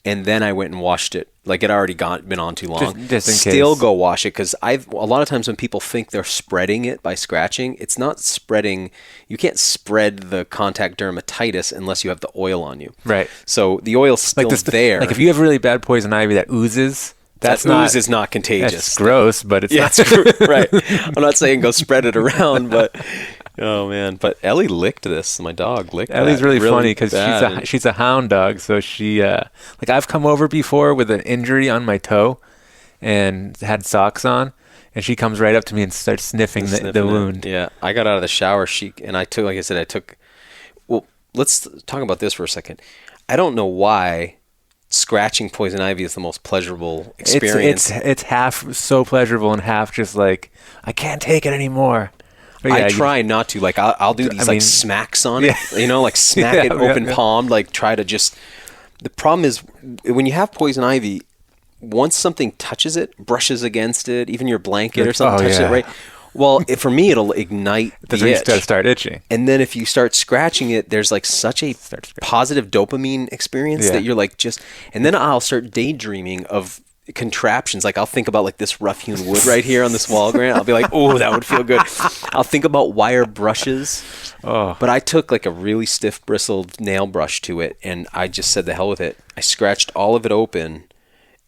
and then I went and washed it. Like it already been on too long. Just in Still case. Go wash it, because a lot of times when people think they're spreading it by scratching, it's not spreading. You can't spread the contact dermatitis unless you have the oil on you. Right. So the oil's still there. Like if you have really bad poison ivy that oozes, that ooze is not contagious. That's gross, but it's not. Right. I'm not saying go spread it around, but oh man. But Ellie licked this. My dog licked Ellie's that really funny because bad. she's a hound dog, so she like I've come over before with an injury on my toe and had socks on, and she comes right up to me and starts sniffing the wound. Yeah, I got out of the shower. Well, let's talk about this for a second. I don't know why scratching poison ivy is the most pleasurable experience. It's half so pleasurable and half just like, I can't take it anymore. But I try not to. Like, I'll do these smacks on it, like smack it open palmed, like try to just... The problem is when you have poison ivy, once something touches it, brushes against it, even your blanket or something touches it, right? Well, for me, it'll ignite the itch. You start itching. And then if you start scratching it, there's like such a positive dopamine experience that you're like just... And then I'll start daydreaming of contraptions. Like I'll think about like this rough hewn wood right here on this wall, Grant. I'll be like, oh, that would feel good. I'll think about wire brushes. But I took like a really stiff bristled nail brush to it, and I just said the hell with it. I scratched all of it open,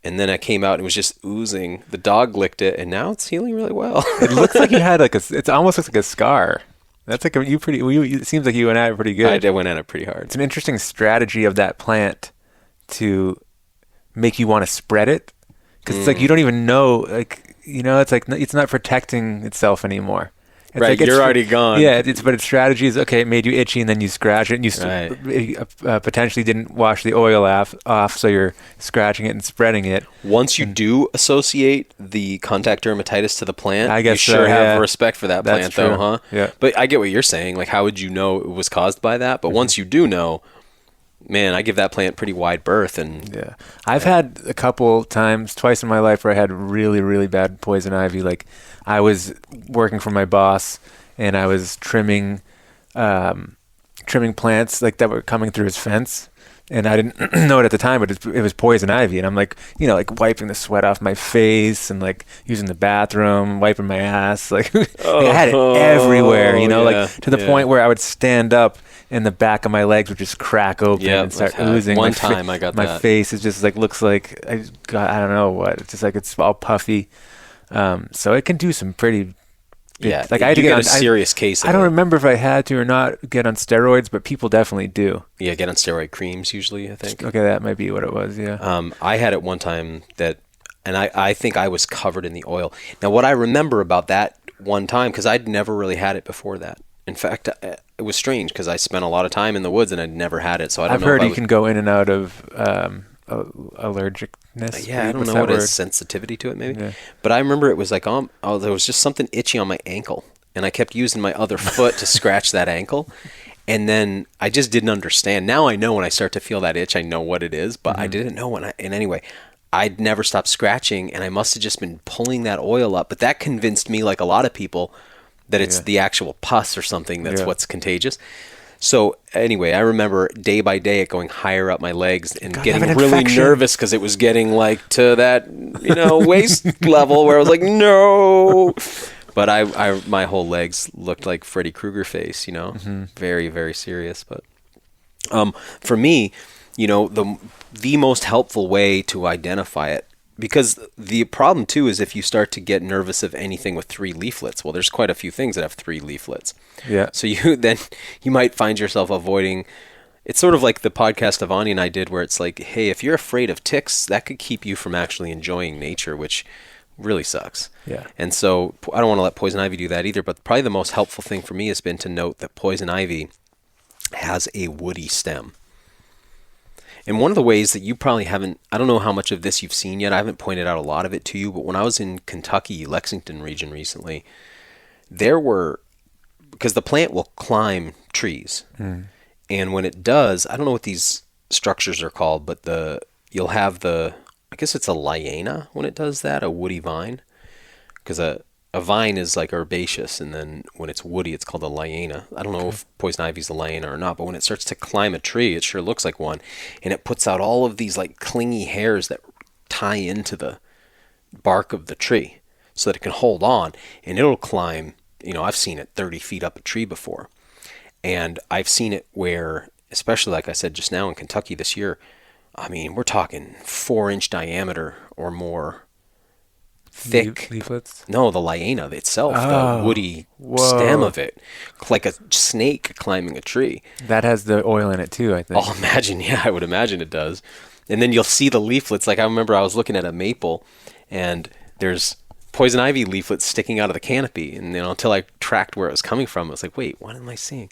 and then I came out and it was just oozing. The dog licked it, and now it's healing really well. It looks like you had like it almost looks like a scar. That's like it seems like you went at it pretty good. I went at it pretty hard. It's an interesting strategy of that plant to make you want to spread it. Because it's like you don't even know, like, it's like it's not protecting itself anymore. It's right, like you're already gone. Yeah, but its strategy is, okay, it made you itchy, and then you scratch it, and you potentially didn't wash the oil off, so you're scratching it and spreading it. Once you do associate the contact dermatitis to the plant, I guess you sure have respect for that plant, true. though, huh? Yeah. But I get what you're saying. Like, how would you know it was caused by that? But once you do know... Man, I give that plant pretty wide berth. And I've had a couple times, twice in my life, where I had really, really bad poison ivy. Like, I was working for my boss, and I was trimming plants like that were coming through his fence, and I didn't know it at the time, but it was poison ivy. And I'm like, like wiping the sweat off my face, and like using the bathroom, wiping my ass. Like, I had it everywhere. Like to the point where I would stand up, and the back of my legs would just crack open and start oozing. One time I got my that. My face is just like, looks like I don't know what. It's just like it's all puffy. So it can do some pretty... Like I had to get a serious case of I don't remember if I had to or not get on steroids, but people definitely do. Yeah, get on steroid creams usually, I think. Okay, that might be what it was, yeah. I had it one time and I think I was covered in the oil. Now, what I remember about that one time, because I'd never really had it before that. In fact, it was strange because I spent a lot of time in the woods and I'd never had it. So I've heard you can go in and out of allergicness. I don't know what is sensitivity to it, maybe. Yeah. But I remember it was like, there was just something itchy on my ankle, and I kept using my other foot to scratch that ankle. And then I just didn't understand. Now I know when I start to feel that itch, I know what it is, but I didn't know and anyway, I'd never stopped scratching, and I must have just been pulling that oil up. But that convinced me, like a lot of people, that it's the actual pus or something that's what's contagious. So anyway, I remember day by day it going higher up my legs and getting really nervous because it was getting like to that, waist level where I was like, no. But my whole legs looked like Freddy Krueger face, very, very serious. But for me, the most helpful way to identify it, because the problem too is if you start to get nervous of anything with 3 leaflets. Well, there's quite a few things that have 3 leaflets. Yeah. So you might find yourself avoiding. It's sort of like the podcast Avani and I did, where it's like, hey, if you're afraid of ticks, that could keep you from actually enjoying nature, which really sucks. Yeah. And so I don't want to let poison ivy do that either. But probably the most helpful thing for me has been to note that poison ivy has a woody stem. And one of the ways that you probably haven't, I don't know how much of this you've seen yet. I haven't pointed out a lot of it to you, but when I was in Kentucky, Lexington region recently, because the plant will climb trees. And when it does, I don't know what these structures are called, but you'll have I guess it's a liana when it does that, a woody vine. Because a vine is like herbaceous, and then when it's woody, it's called a liana. I don't know if poison ivy is a liana or not, but when it starts to climb a tree, it sure looks like one. And it puts out all of these like clingy hairs that tie into the bark of the tree so that it can hold on, and it'll climb, I've seen it 30 feet up a tree before. And I've seen it where, especially like I said just now in Kentucky this year, I mean, we're talking 4-inch diameter or more. Thick leaflets? No, the liana itself, the woody stem of it, like a snake climbing a tree. That has the oil in it too, I think. I'll imagine, I would imagine it does. And then you'll see the leaflets. Like I remember I was looking at a maple, and there's poison ivy leaflets sticking out of the canopy. And until I tracked where it was coming from, I was like, wait, what am I seeing?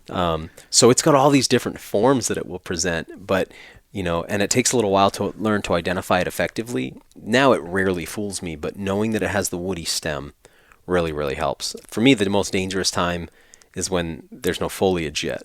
So it's got all these different forms that it will present, but and it takes a little while to learn to identify it effectively. Now it rarely fools me, but knowing that it has the woody stem really, really helps. For me, the most dangerous time is when there's no foliage yet.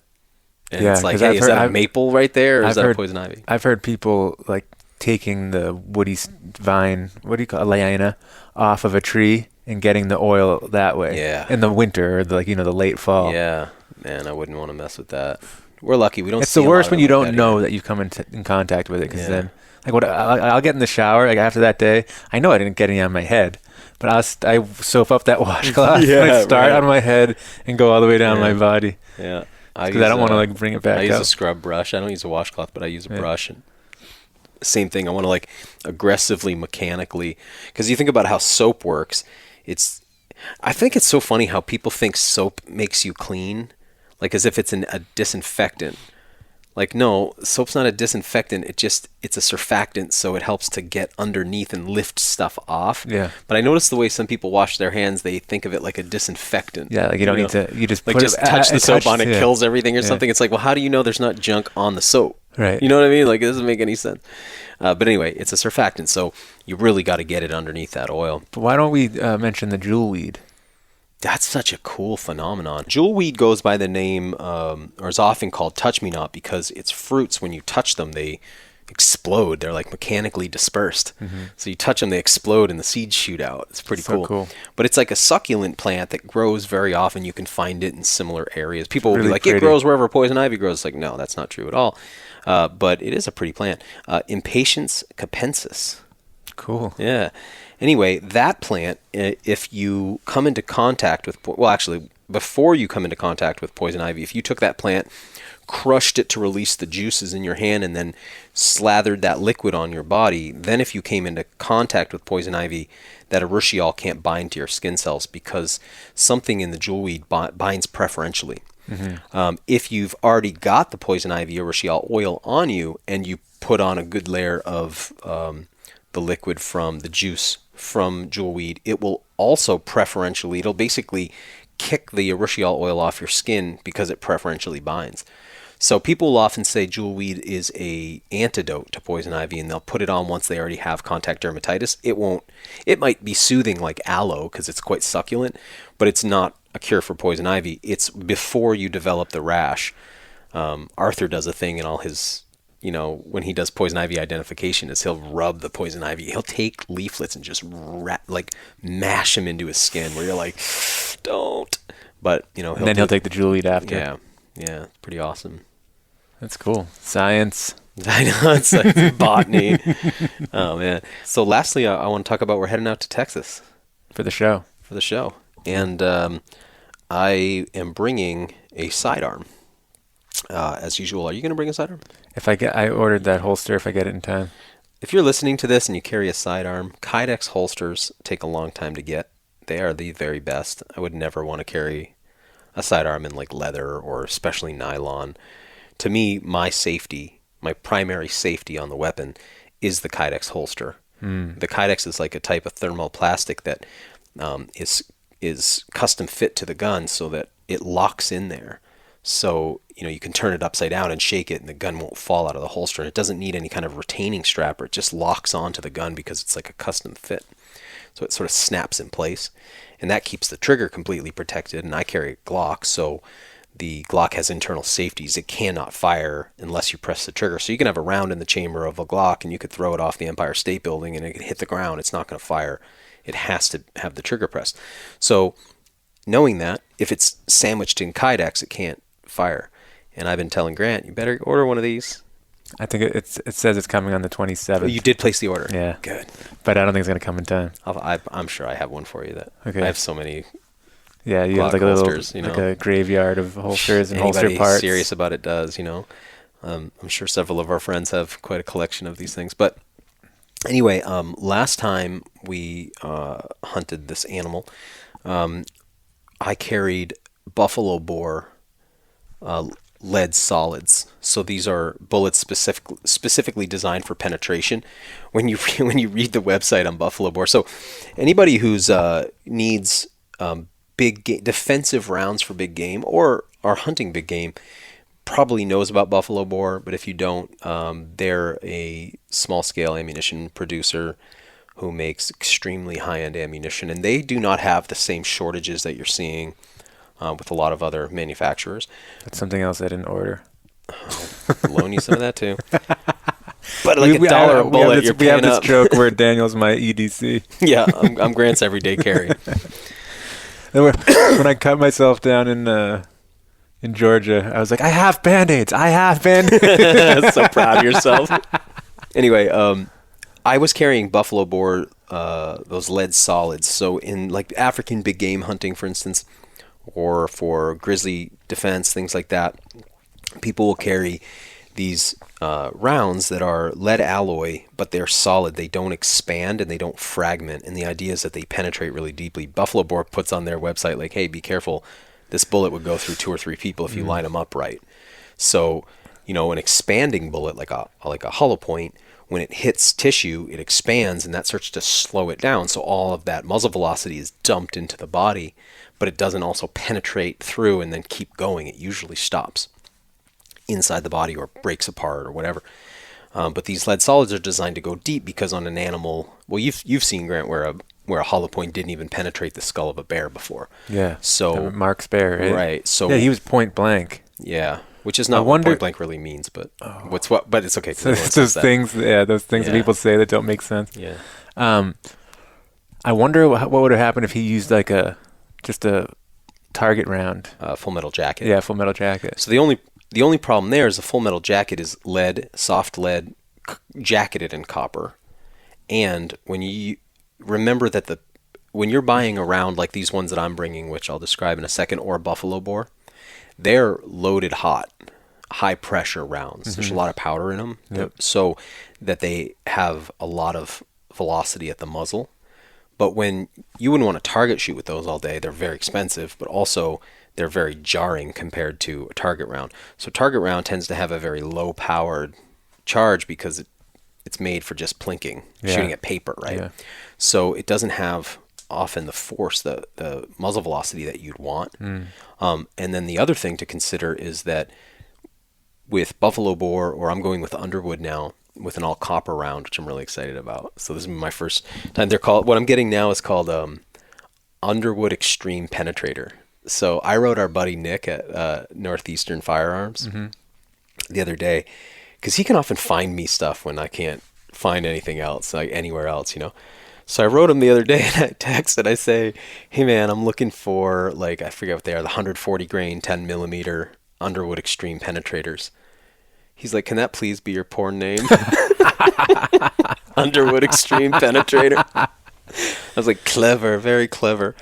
And it's like, hey, is that a maple right there, or is that a poison ivy? I've heard people like taking the woody vine, what do you call it, liana, off of a tree and getting the oil that way. Yeah. In the winter, or the late fall. Yeah, man, I wouldn't want to mess with that. We're lucky we don't. It's the worst when you don't know that you've come in contact with it, because then, like, what I'll get in the shower, like after that day, I know I didn't get any on my head, but I soap up that washcloth and I start on my head and go all the way down my body. Yeah, because I don't want to like bring it back. I use a scrub brush. I don't use a washcloth, but I use a brush. And same thing. I want to like aggressively, mechanically, because you think about how soap works. I think it's so funny how people think soap makes you clean, like as if it's a disinfectant. Like, no, soap's not a disinfectant. It's a surfactant, so it helps to get underneath and lift stuff off. Yeah. But I notice the way some people wash their hands, they think of it like a disinfectant. Yeah, like you don't need to, you just like touch the soap on it, kills everything or something. It's like, well, how do you know there's not junk on the soap? Right. You know what I mean? Like, it doesn't make any sense. But anyway, it's a surfactant, so you really got to get it underneath that oil. But why don't we mention the jewelweed? That's such a cool phenomenon. Jewelweed goes by the name, or is often called touch-me-not, because its fruits, when you touch them, they explode. They're like mechanically dispersed. Mm-hmm. So you touch them, they explode, and the seeds shoot out. It's pretty cool. But it's like a succulent plant that grows very often. You can find it in similar areas. People will be like, it grows wherever poison ivy grows. It's like, no, that's not true at all. But it is a pretty plant. Impatiens capensis. Cool. Yeah. Anyway, that plant, if you come into contact with, before you come into contact with poison ivy, if you took that plant, crushed it to release the juices in your hand, and then slathered that liquid on your body, then if you came into contact with poison ivy, that urushiol can't bind to your skin cells because something in the jewelweed binds preferentially. Mm-hmm. If you've already got the poison ivy urushiol oil on you, and you put on a good layer of the liquid from the juice from jewelweed, it will also preferentially, it'll basically kick the urushiol oil off your skin because it preferentially binds. So people will often say jewelweed is a antidote to poison ivy, and they'll put it on once they already have contact dermatitis. It might be soothing like aloe because it's quite succulent, but it's not a cure for poison ivy. It's before you develop the rash. Arthur does a thing in all his, when he does poison ivy identification, is he'll rub the poison ivy. He'll take leaflets and just mash them into his skin, where you're like, don't. But and then he'll take the jewelweed after. Yeah, pretty awesome. That's cool. Science. I know, it's like botany. Oh man. So lastly, I want to talk about, we're heading out to Texas for the show. And I am bringing a sidearm. As usual, are you going to bring a sidearm? I ordered that holster if I get it in time. If you're listening to this and you carry a sidearm, Kydex holsters take a long time to get. They are the very best. I would never want to carry a sidearm in like leather or especially nylon. To me, my primary safety on the weapon is the Kydex holster. The Kydex is like a type of thermoplastic that is custom fit to the gun so that it locks in there. So, you can turn it upside down and shake it and the gun won't fall out of the holster. And it doesn't need any kind of retaining strap, or it just locks onto the gun because it's like a custom fit. So it sort of snaps in place. And that keeps the trigger completely protected. And I carry a Glock, so the Glock has internal safeties. It cannot fire unless you press the trigger. So you can have a round in the chamber of a Glock and you could throw it off the Empire State Building and it could hit the ground. It's not going to fire. It has to have the trigger pressed. So knowing that, if it's sandwiched in Kydex, it can't fire. And I've been telling Grant, you better order one of these. I think it says it's coming on the 27th. You did place the order. Yeah. Good. But I don't think it's going to come in time. I'm sure I have one for you. Okay. I have so many. Yeah, you have like holsters, like a graveyard of holsters and holster parts. Anybody serious about it does, I'm sure several of our friends have quite a collection of these things. But anyway, last time we hunted this animal, I carried buffalo boar lead solids. So these are bullets specifically designed for penetration. When you read the website on buffalo boar, so anybody who's needs defensive rounds for big game or are hunting big game probably knows about buffalo boar, but if you don't, they're a small-scale ammunition producer who makes extremely high-end ammunition, and they do not have the same shortages that you're seeing with a lot of other manufacturers. That's something else I didn't order. Loan you some of that too. But like $1 a bullet, you're paying up. We have this joke where Daniel's my EDC. Yeah, I'm Grant's everyday carry. When I cut myself down in Georgia, I was like, I have Band-Aids. So proud of yourself. Anyway, I was carrying buffalo boar, those lead solids. So in like African big game hunting, for instance, or for grizzly defense, things like that, people will carry these rounds that are lead alloy, but they're solid. They don't expand and they don't fragment. And the idea is that they penetrate really deeply. Buffalo Boar puts on their website like, hey, be careful. This bullet would go through 2 or 3 people if you line them up right. So, an expanding bullet like a hollow point, when it hits tissue, it expands and that starts to slow it down. So all of that muzzle velocity is dumped into the body, but it doesn't also penetrate through and then keep going. It usually stops inside the body or breaks apart or whatever. But these lead solids are designed to go deep because on an animal, well, you've seen, Grant, where a hollow point didn't even penetrate the skull of a bear before. Yeah. So Mark's bear, right? Right. So yeah, he was point blank. Yeah, which is not what point blank really means, but but it's okay. So it's those things that people say that don't make sense. Yeah. I wonder what would have happened if he used like just a target round. Full metal jacket. Yeah, full metal jacket. So the only problem there is the full metal jacket is lead, soft lead, jacketed in copper. And when you remember that when you're buying a round like these ones that I'm bringing, which I'll describe in a second, or a buffalo boar, they're loaded hot, high pressure rounds. There's a lot of powder in them, so that they have a lot of velocity at the muzzle. But when you wouldn't want to target shoot with those all day, they're very expensive, but also they're very jarring compared to a target round. So target round tends to have a very low powered charge because it's made for just plinking, shooting at paper, right? Yeah. So it doesn't have often the force, the muzzle velocity that you'd want. And then the other thing to consider is that with buffalo boar, or I'm going with Underwood now, with an all copper round, which I'm really excited about. So this is my first time. What I'm getting now is called Underwood Extreme Penetrator. So I rode our buddy Nick at Northeastern Firearms the other day, because he can often find me stuff when I can't find anything else, like anywhere else, So I wrote him the other day and I texted, I say, hey man, I'm looking for, like, I forget what they are, the 140 grain, 10 millimeter Underwood Extreme Penetrators. He's like, can that please be your porn name? Underwood Extreme Penetrator. I was like, clever, very clever.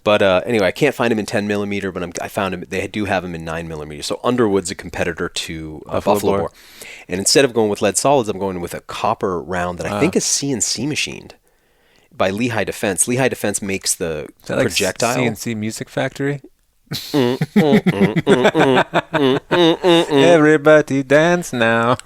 But anyway, I can't find him in 10 millimeter, but I found him. They do have him in 9 millimeter. So Underwood's a competitor to Buffalo Boar. And instead of going with lead solids, I'm going with a copper round that I think is CNC machined by Lehigh Defense. Lehigh Defense makes the projectile. Like CNC Music Factory? Everybody dance now.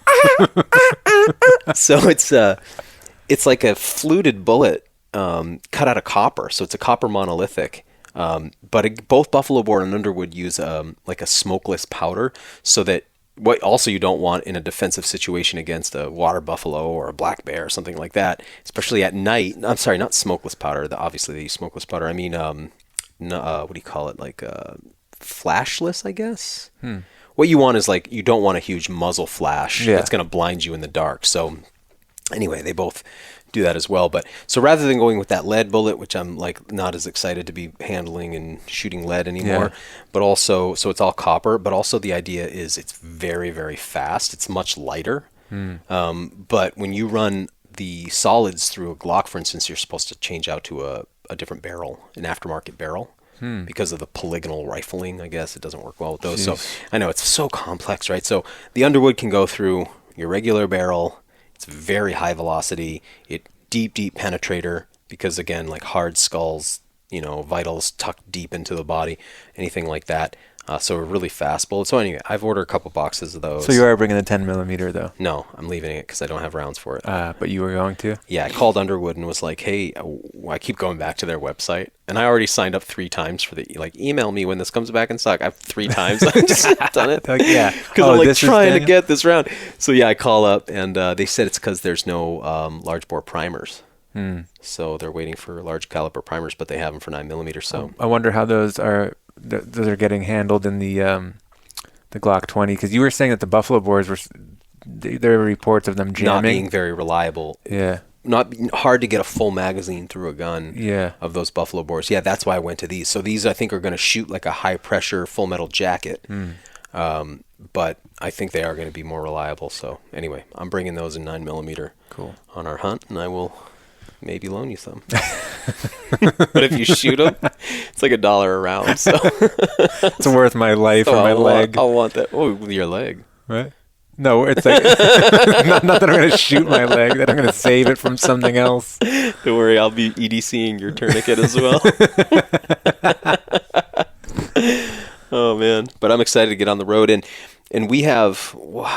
So it's like a fluted bullet cut out of copper. So it's a copper monolithic. But both Buffalo Boar and Underwood use like a smokeless powder, so that what also you don't want in a defensive situation against a water buffalo or a black bear or something like that, especially at night. I'm sorry, not smokeless powder. Obviously they use smokeless powder. I mean, what do you call it? Like flashless, I guess. What you want is, like, you don't want a huge muzzle flash that's going to blind you in the dark. So anyway, they both do that as well. But so rather than going with that lead bullet, which I'm like not as excited to be handling and shooting lead anymore, but also, so it's all copper, but also the idea is it's very, very fast. It's much lighter. But when you run the solids through a Glock, for instance, you're supposed to change out to a different barrel, an aftermarket barrel. Because of the polygonal rifling, I guess it doesn't work well with those. So I know it's so complex, right? So the Underwood can go through your regular barrel. It's very high velocity. It deep penetrator, because again, like hard skulls, Vitals tucked deep into the body, anything like that. So we're really fast bullets. So anyway, I've ordered a couple boxes of those. So you are bringing the 10 millimeter though? No, I'm leaving it because I don't have rounds for it. But you were going to? Yeah, I called Underwood and was like, hey, I keep going back to their website. And I already signed up 3 times for email me when this comes back in stock. I've 3 times I've just done it. Yeah. Because I'm trying to get this round. So yeah, I call up and they said it's because there's no large bore primers. So they're waiting for large caliber primers, but they have them for 9 millimeters. So I wonder how those are getting handled in the Glock 20, because you were saying that the buffalo bores there were reports of them jamming, not being very reliable. Yeah, not hard to get a full magazine through a gun. Yeah, of those buffalo bores. Yeah, that's why I went to these. So these I think are going to shoot like a high pressure full metal jacket. But I think they are going to be more reliable. So anyway, I'm bringing those in 9 millimeter. Cool. On our hunt, and I will maybe loan you some. But if you shoot them, it's like $1 a round. So it's worth my life or my leg. I'll want that. Oh, your leg. Right? No, it's like not that I'm going to shoot my leg, that I'm going to save it from something else. Don't worry, I'll be EDCing your tourniquet as well. Oh man, but I'm excited to get on the road, and we have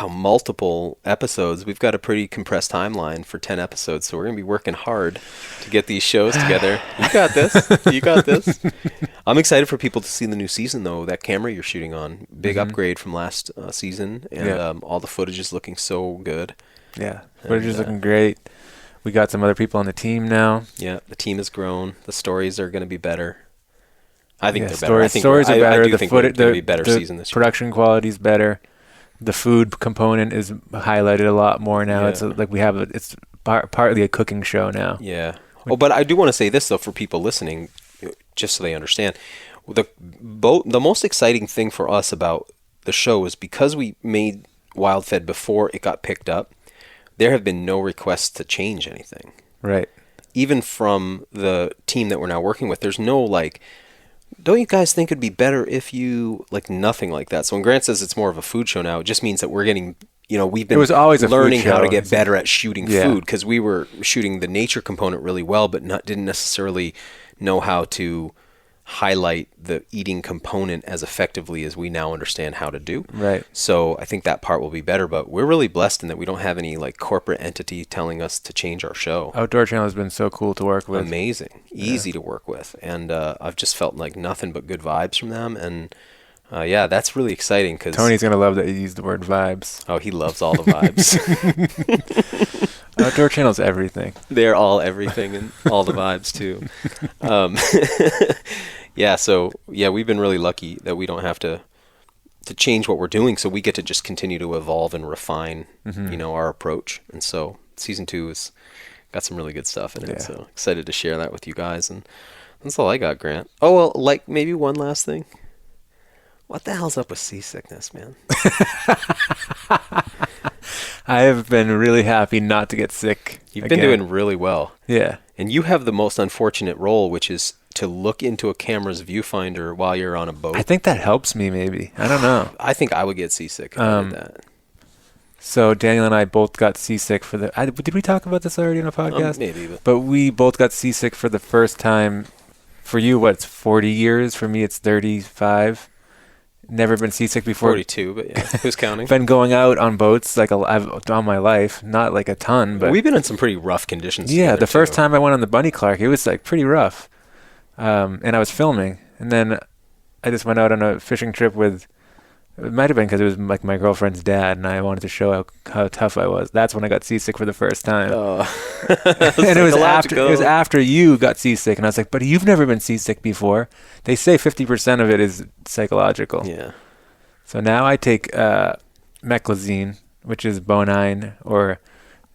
multiple episodes. We've got a pretty compressed timeline for 10 episodes, so we're going to be working hard to get these shows together. You got this. You got this. I'm excited for people to see the new season, though. That camera you're shooting on, big upgrade from last season, and all the footage is looking so good. Yeah, footage is looking great. We got some other people on the team now. Yeah, the team has grown. The stories are going to be better. I think they're better. Stories are better. I do think we're going to be a better season this year. Production quality is better. The food component is highlighted a lot more now. Yeah. It's like we have it's partly a cooking show now. Yeah. Oh, but I do want to say this though for people listening, just so they understand, the most exciting thing for us about the show is because we made WildFed before it got picked up. There have been no requests to change anything. Right. Even from the team that we're now working with, there's no like, don't you guys think it'd be better if you, like, nothing like that. So when Grant says it's more of a food show now, it just means that we're getting, we've been learning how to get better at shooting food, because we were shooting the nature component really well, but didn't necessarily know how to highlight the eating component as effectively as we now understand how to do. Right. So I think that part will be better, but we're really blessed in that we don't have any like corporate entity telling us to change our show. Outdoor Channel has been so cool to work with. Amazing. Easy to work with. And I've just felt like nothing but good vibes from them. And that's really exciting. Cause Tony's going to love that you used the word vibes. Oh, he loves all the vibes. Outdoor Channel's everything. They're all everything and all the vibes too. We've been really lucky that we don't have to change what we're doing, so we get to just continue to evolve and refine, our approach. And so season 2 has got some really good stuff in it. So excited to share that with you guys. And that's all I got, Grant. Oh, well, like maybe one last thing. What the hell's up with seasickness, man? I have been really happy not to get sick. You've been doing really well. Yeah. And you have the most unfortunate role, which is to look into a camera's viewfinder while you're on a boat. I think that helps me, maybe. I don't know. I think I would get seasick if I did that. So Daniel and I both got seasick for the... did we talk about this already on a podcast? Maybe. But we both got seasick for the first time. For you, it's 40 years. For me, it's 35. Never been seasick before. 42, but yeah. Who's counting? Been going out on boats like I've all my life. Not like a ton, but... We've been in some pretty rough conditions. Yeah, the first time I went on the Bunny Clark, it was like pretty rough. And I was filming. And then I just went out on a fishing trip with... It might have been because it was like my girlfriend's dad, and I wanted to show how tough I was. That's when I got seasick for the first time. Oh. And it was after you got seasick, and I was like, "But you've never been seasick before." They say 50% of it is psychological. Yeah. So now I take meclizine, which is bonine, or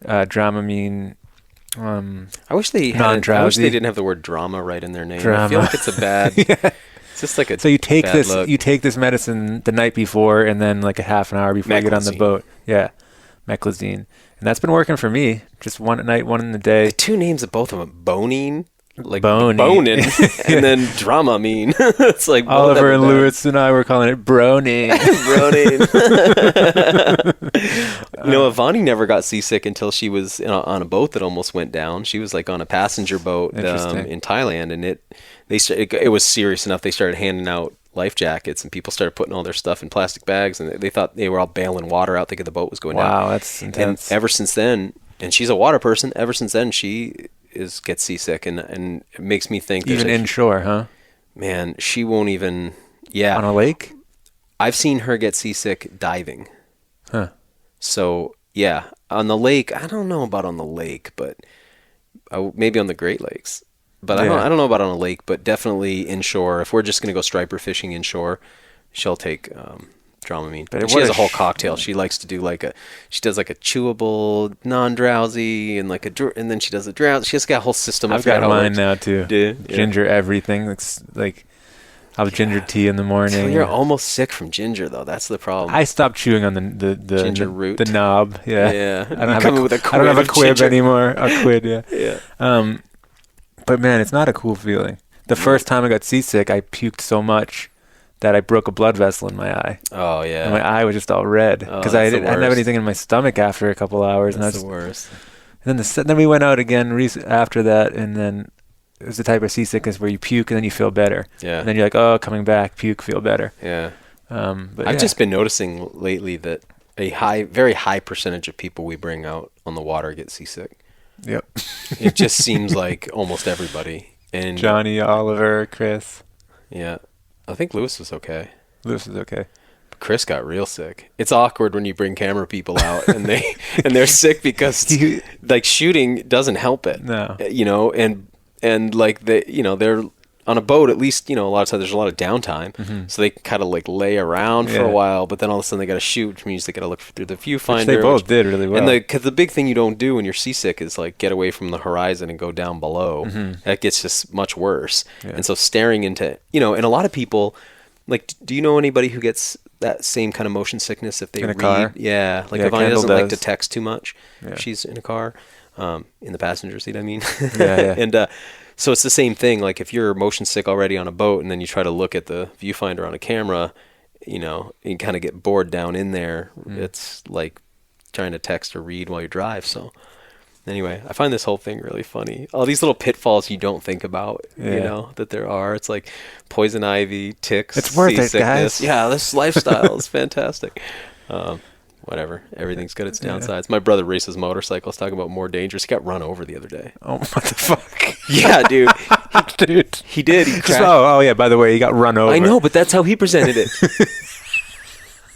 Dramamine. I wish they didn't have the word drama right in their name. I feel like it's a bad. Yeah. It's just like so you take this look. You take this medicine the night before and then like a half an hour before you get on the boat. Yeah, meclizine, and that's been working for me. Just one at night, one in the day. The 2 names of both of them, bonine, like boning, and then Dramamine. It's like Oliver and Lewis and I were calling it broning. Broning. Avani never got seasick until she was on a boat that almost went down. She was like on a passenger boat in Thailand, and it was serious enough. They started handing out life jackets, and people started putting all their stuff in plastic bags, and they thought they were all bailing water out, thinking the boat was going down. Wow, that's intense. And ever since then, and she's a water person, ever since then she gets seasick, and it makes me think even inshore, huh? Man, she won't even. Yeah, on a lake. I've seen her get seasick diving. Huh. So yeah, on the lake, I don't know about on the lake, but maybe on the Great Lakes. But I don't know about on a lake, but definitely inshore. If we're just going to go striper fishing inshore, she'll take Dramamine. But she has a whole cocktail. She likes to do she does like a chewable, non-drowsy, and and then she does a drowsy. She's got a whole system. I've got mine now too. Yeah. Ginger everything. It's like I'll have ginger tea in the morning. Until you're almost sick from ginger, though. That's the problem. I stopped chewing on the ginger root, the knob. Yeah, yeah. I don't have a quib anymore. A quid, yeah. Yeah. But man, it's not a cool feeling. The first time I got seasick, I puked so much that I broke a blood vessel in my eye. Oh yeah. And my eye was just all red because I didn't have anything in my stomach after a couple hours. That's the worst. And then we went out again after that, and then it was the type of seasickness where you puke and then you feel better. Yeah. And then you're like, oh, coming back, puke, feel better. Yeah. But I've just been noticing lately that very high percentage of people we bring out on the water get seasick. Yep. It just seems like almost everybody. And Johnny, Oliver, Chris. Yeah. I think Lewis was okay. Lewis is okay. Chris got real sick. It's awkward when you bring camera people out and they're sick because shooting doesn't help it. No. And they're on a boat, at least, a lot of times there's a lot of downtime. Mm-hmm. So they kind of lay around for a while, but then all of a sudden they got to shoot, which means they got to look through the viewfinder. Which they both did really well. And because the big thing you don't do when you're seasick is get away from the horizon and go down below. Mm-hmm. That gets just much worse. Yeah. And so staring into, and a lot of people, do you know anybody who gets that same kind of motion sickness if they read? Car? Yeah. Ivana doesn't like to text too much. Yeah. She's in a car, in the passenger seat, I mean. Yeah. And, so it's the same thing. If you're motion sick already on a boat and then you try to look at the viewfinder on a camera, you kind of get bored down in there. It's like trying to text or read while you drive. So anyway, I find this whole thing really funny. All these little pitfalls you don't think about, that there are. It's like poison ivy, ticks, it's worth it, guys. Yeah, this lifestyle is fantastic. Whatever. Everything's got its downsides. My brother races motorcycles, talking about more dangerous. He got run over the other day. Oh, what the fuck? Yeah, dude. Dude. He did. He crashed. Oh, yeah, by the way, he got run over. I know, but that's how he presented it.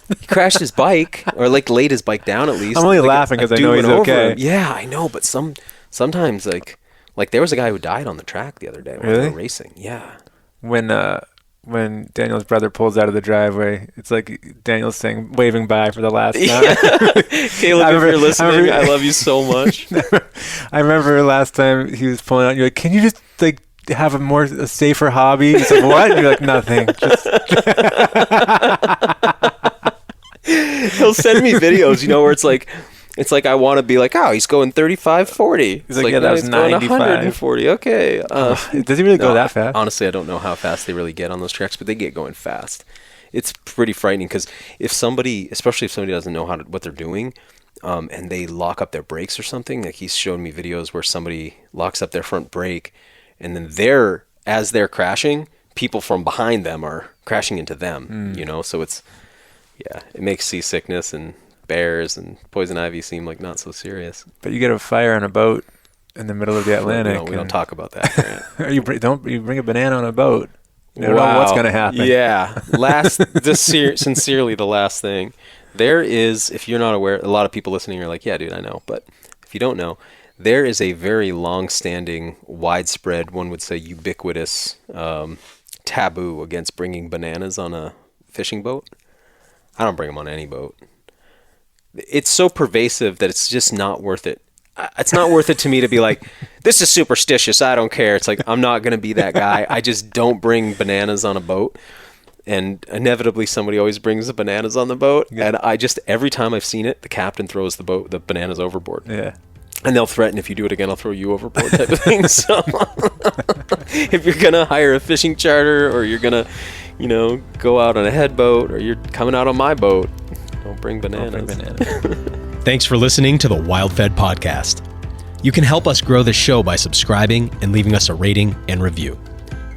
He crashed his bike, or laid his bike down at least. I'm only laughing because I know he's okay. Yeah, I know, but sometimes, there was a guy who died on the track the other day while they were racing. Yeah. When Daniel's brother pulls out of the driveway, it's like Daniel's saying, waving bye for the last time. Caleb, if you're listening, I love you so much. I remember last time he was pulling out, you're like, can you just have a safer hobby? He's like, what? And you're like, nothing. He'll send me videos, where it's like I want to be he's going 35, 40. He's like, yeah, that was 95. 140. Okay. Does he really go that fast? Honestly, I don't know how fast they really get on those tracks, but they get going fast. It's pretty frightening because especially if somebody doesn't know what they're doing, and they lock up their brakes or something, he's shown me videos where somebody locks up their front brake, and then as they're crashing, people from behind them are crashing into them, so it makes seasickness and bears and poison ivy seem not so serious. But you get a fire on a boat in the middle of the Atlantic. We don't talk about that. You bring a banana on a boat. You don't know what's going to happen. Yeah. Sincerely, the last thing. There is, if you're not aware, a lot of people listening are like, yeah, dude, I know. But if you don't know, there is a very long-standing, widespread, one would say ubiquitous taboo against bringing bananas on a fishing boat. I don't bring them on any boat. It's so pervasive that it's just not worth it. It's not worth it to me to be like, this is superstitious. I don't care. It's like, I'm not going to be that guy. I just don't bring bananas on a boat. And inevitably somebody always brings the bananas on the boat. Yeah. And every time I've seen it, the captain throws the bananas overboard. Yeah. And they'll threaten, if you do it again, I'll throw you overboard type of thing. So if you're going to hire a fishing charter, or you're going to, go out on a head boat, or you're coming out on my boat, don't bring bananas. Thanks for listening to the WildFed podcast. You can help us grow this show by subscribing and leaving us a rating and review.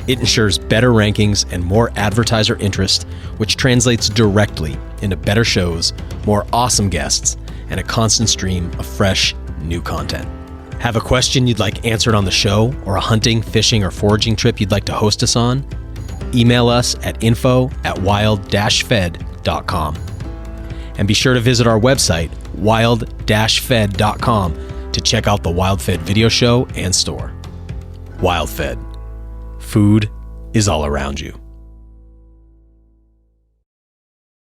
It ensures better rankings and more advertiser interest, which translates directly into better shows, more awesome guests, and a constant stream of fresh, new content. Have a question you'd like answered on the show, or a hunting, fishing, or foraging trip you'd like to host us on? Email us at info@wild-fed.com. And be sure to visit our website, wild-fed.com, to check out the WildFed video show and store. WildFed. Food is all around you.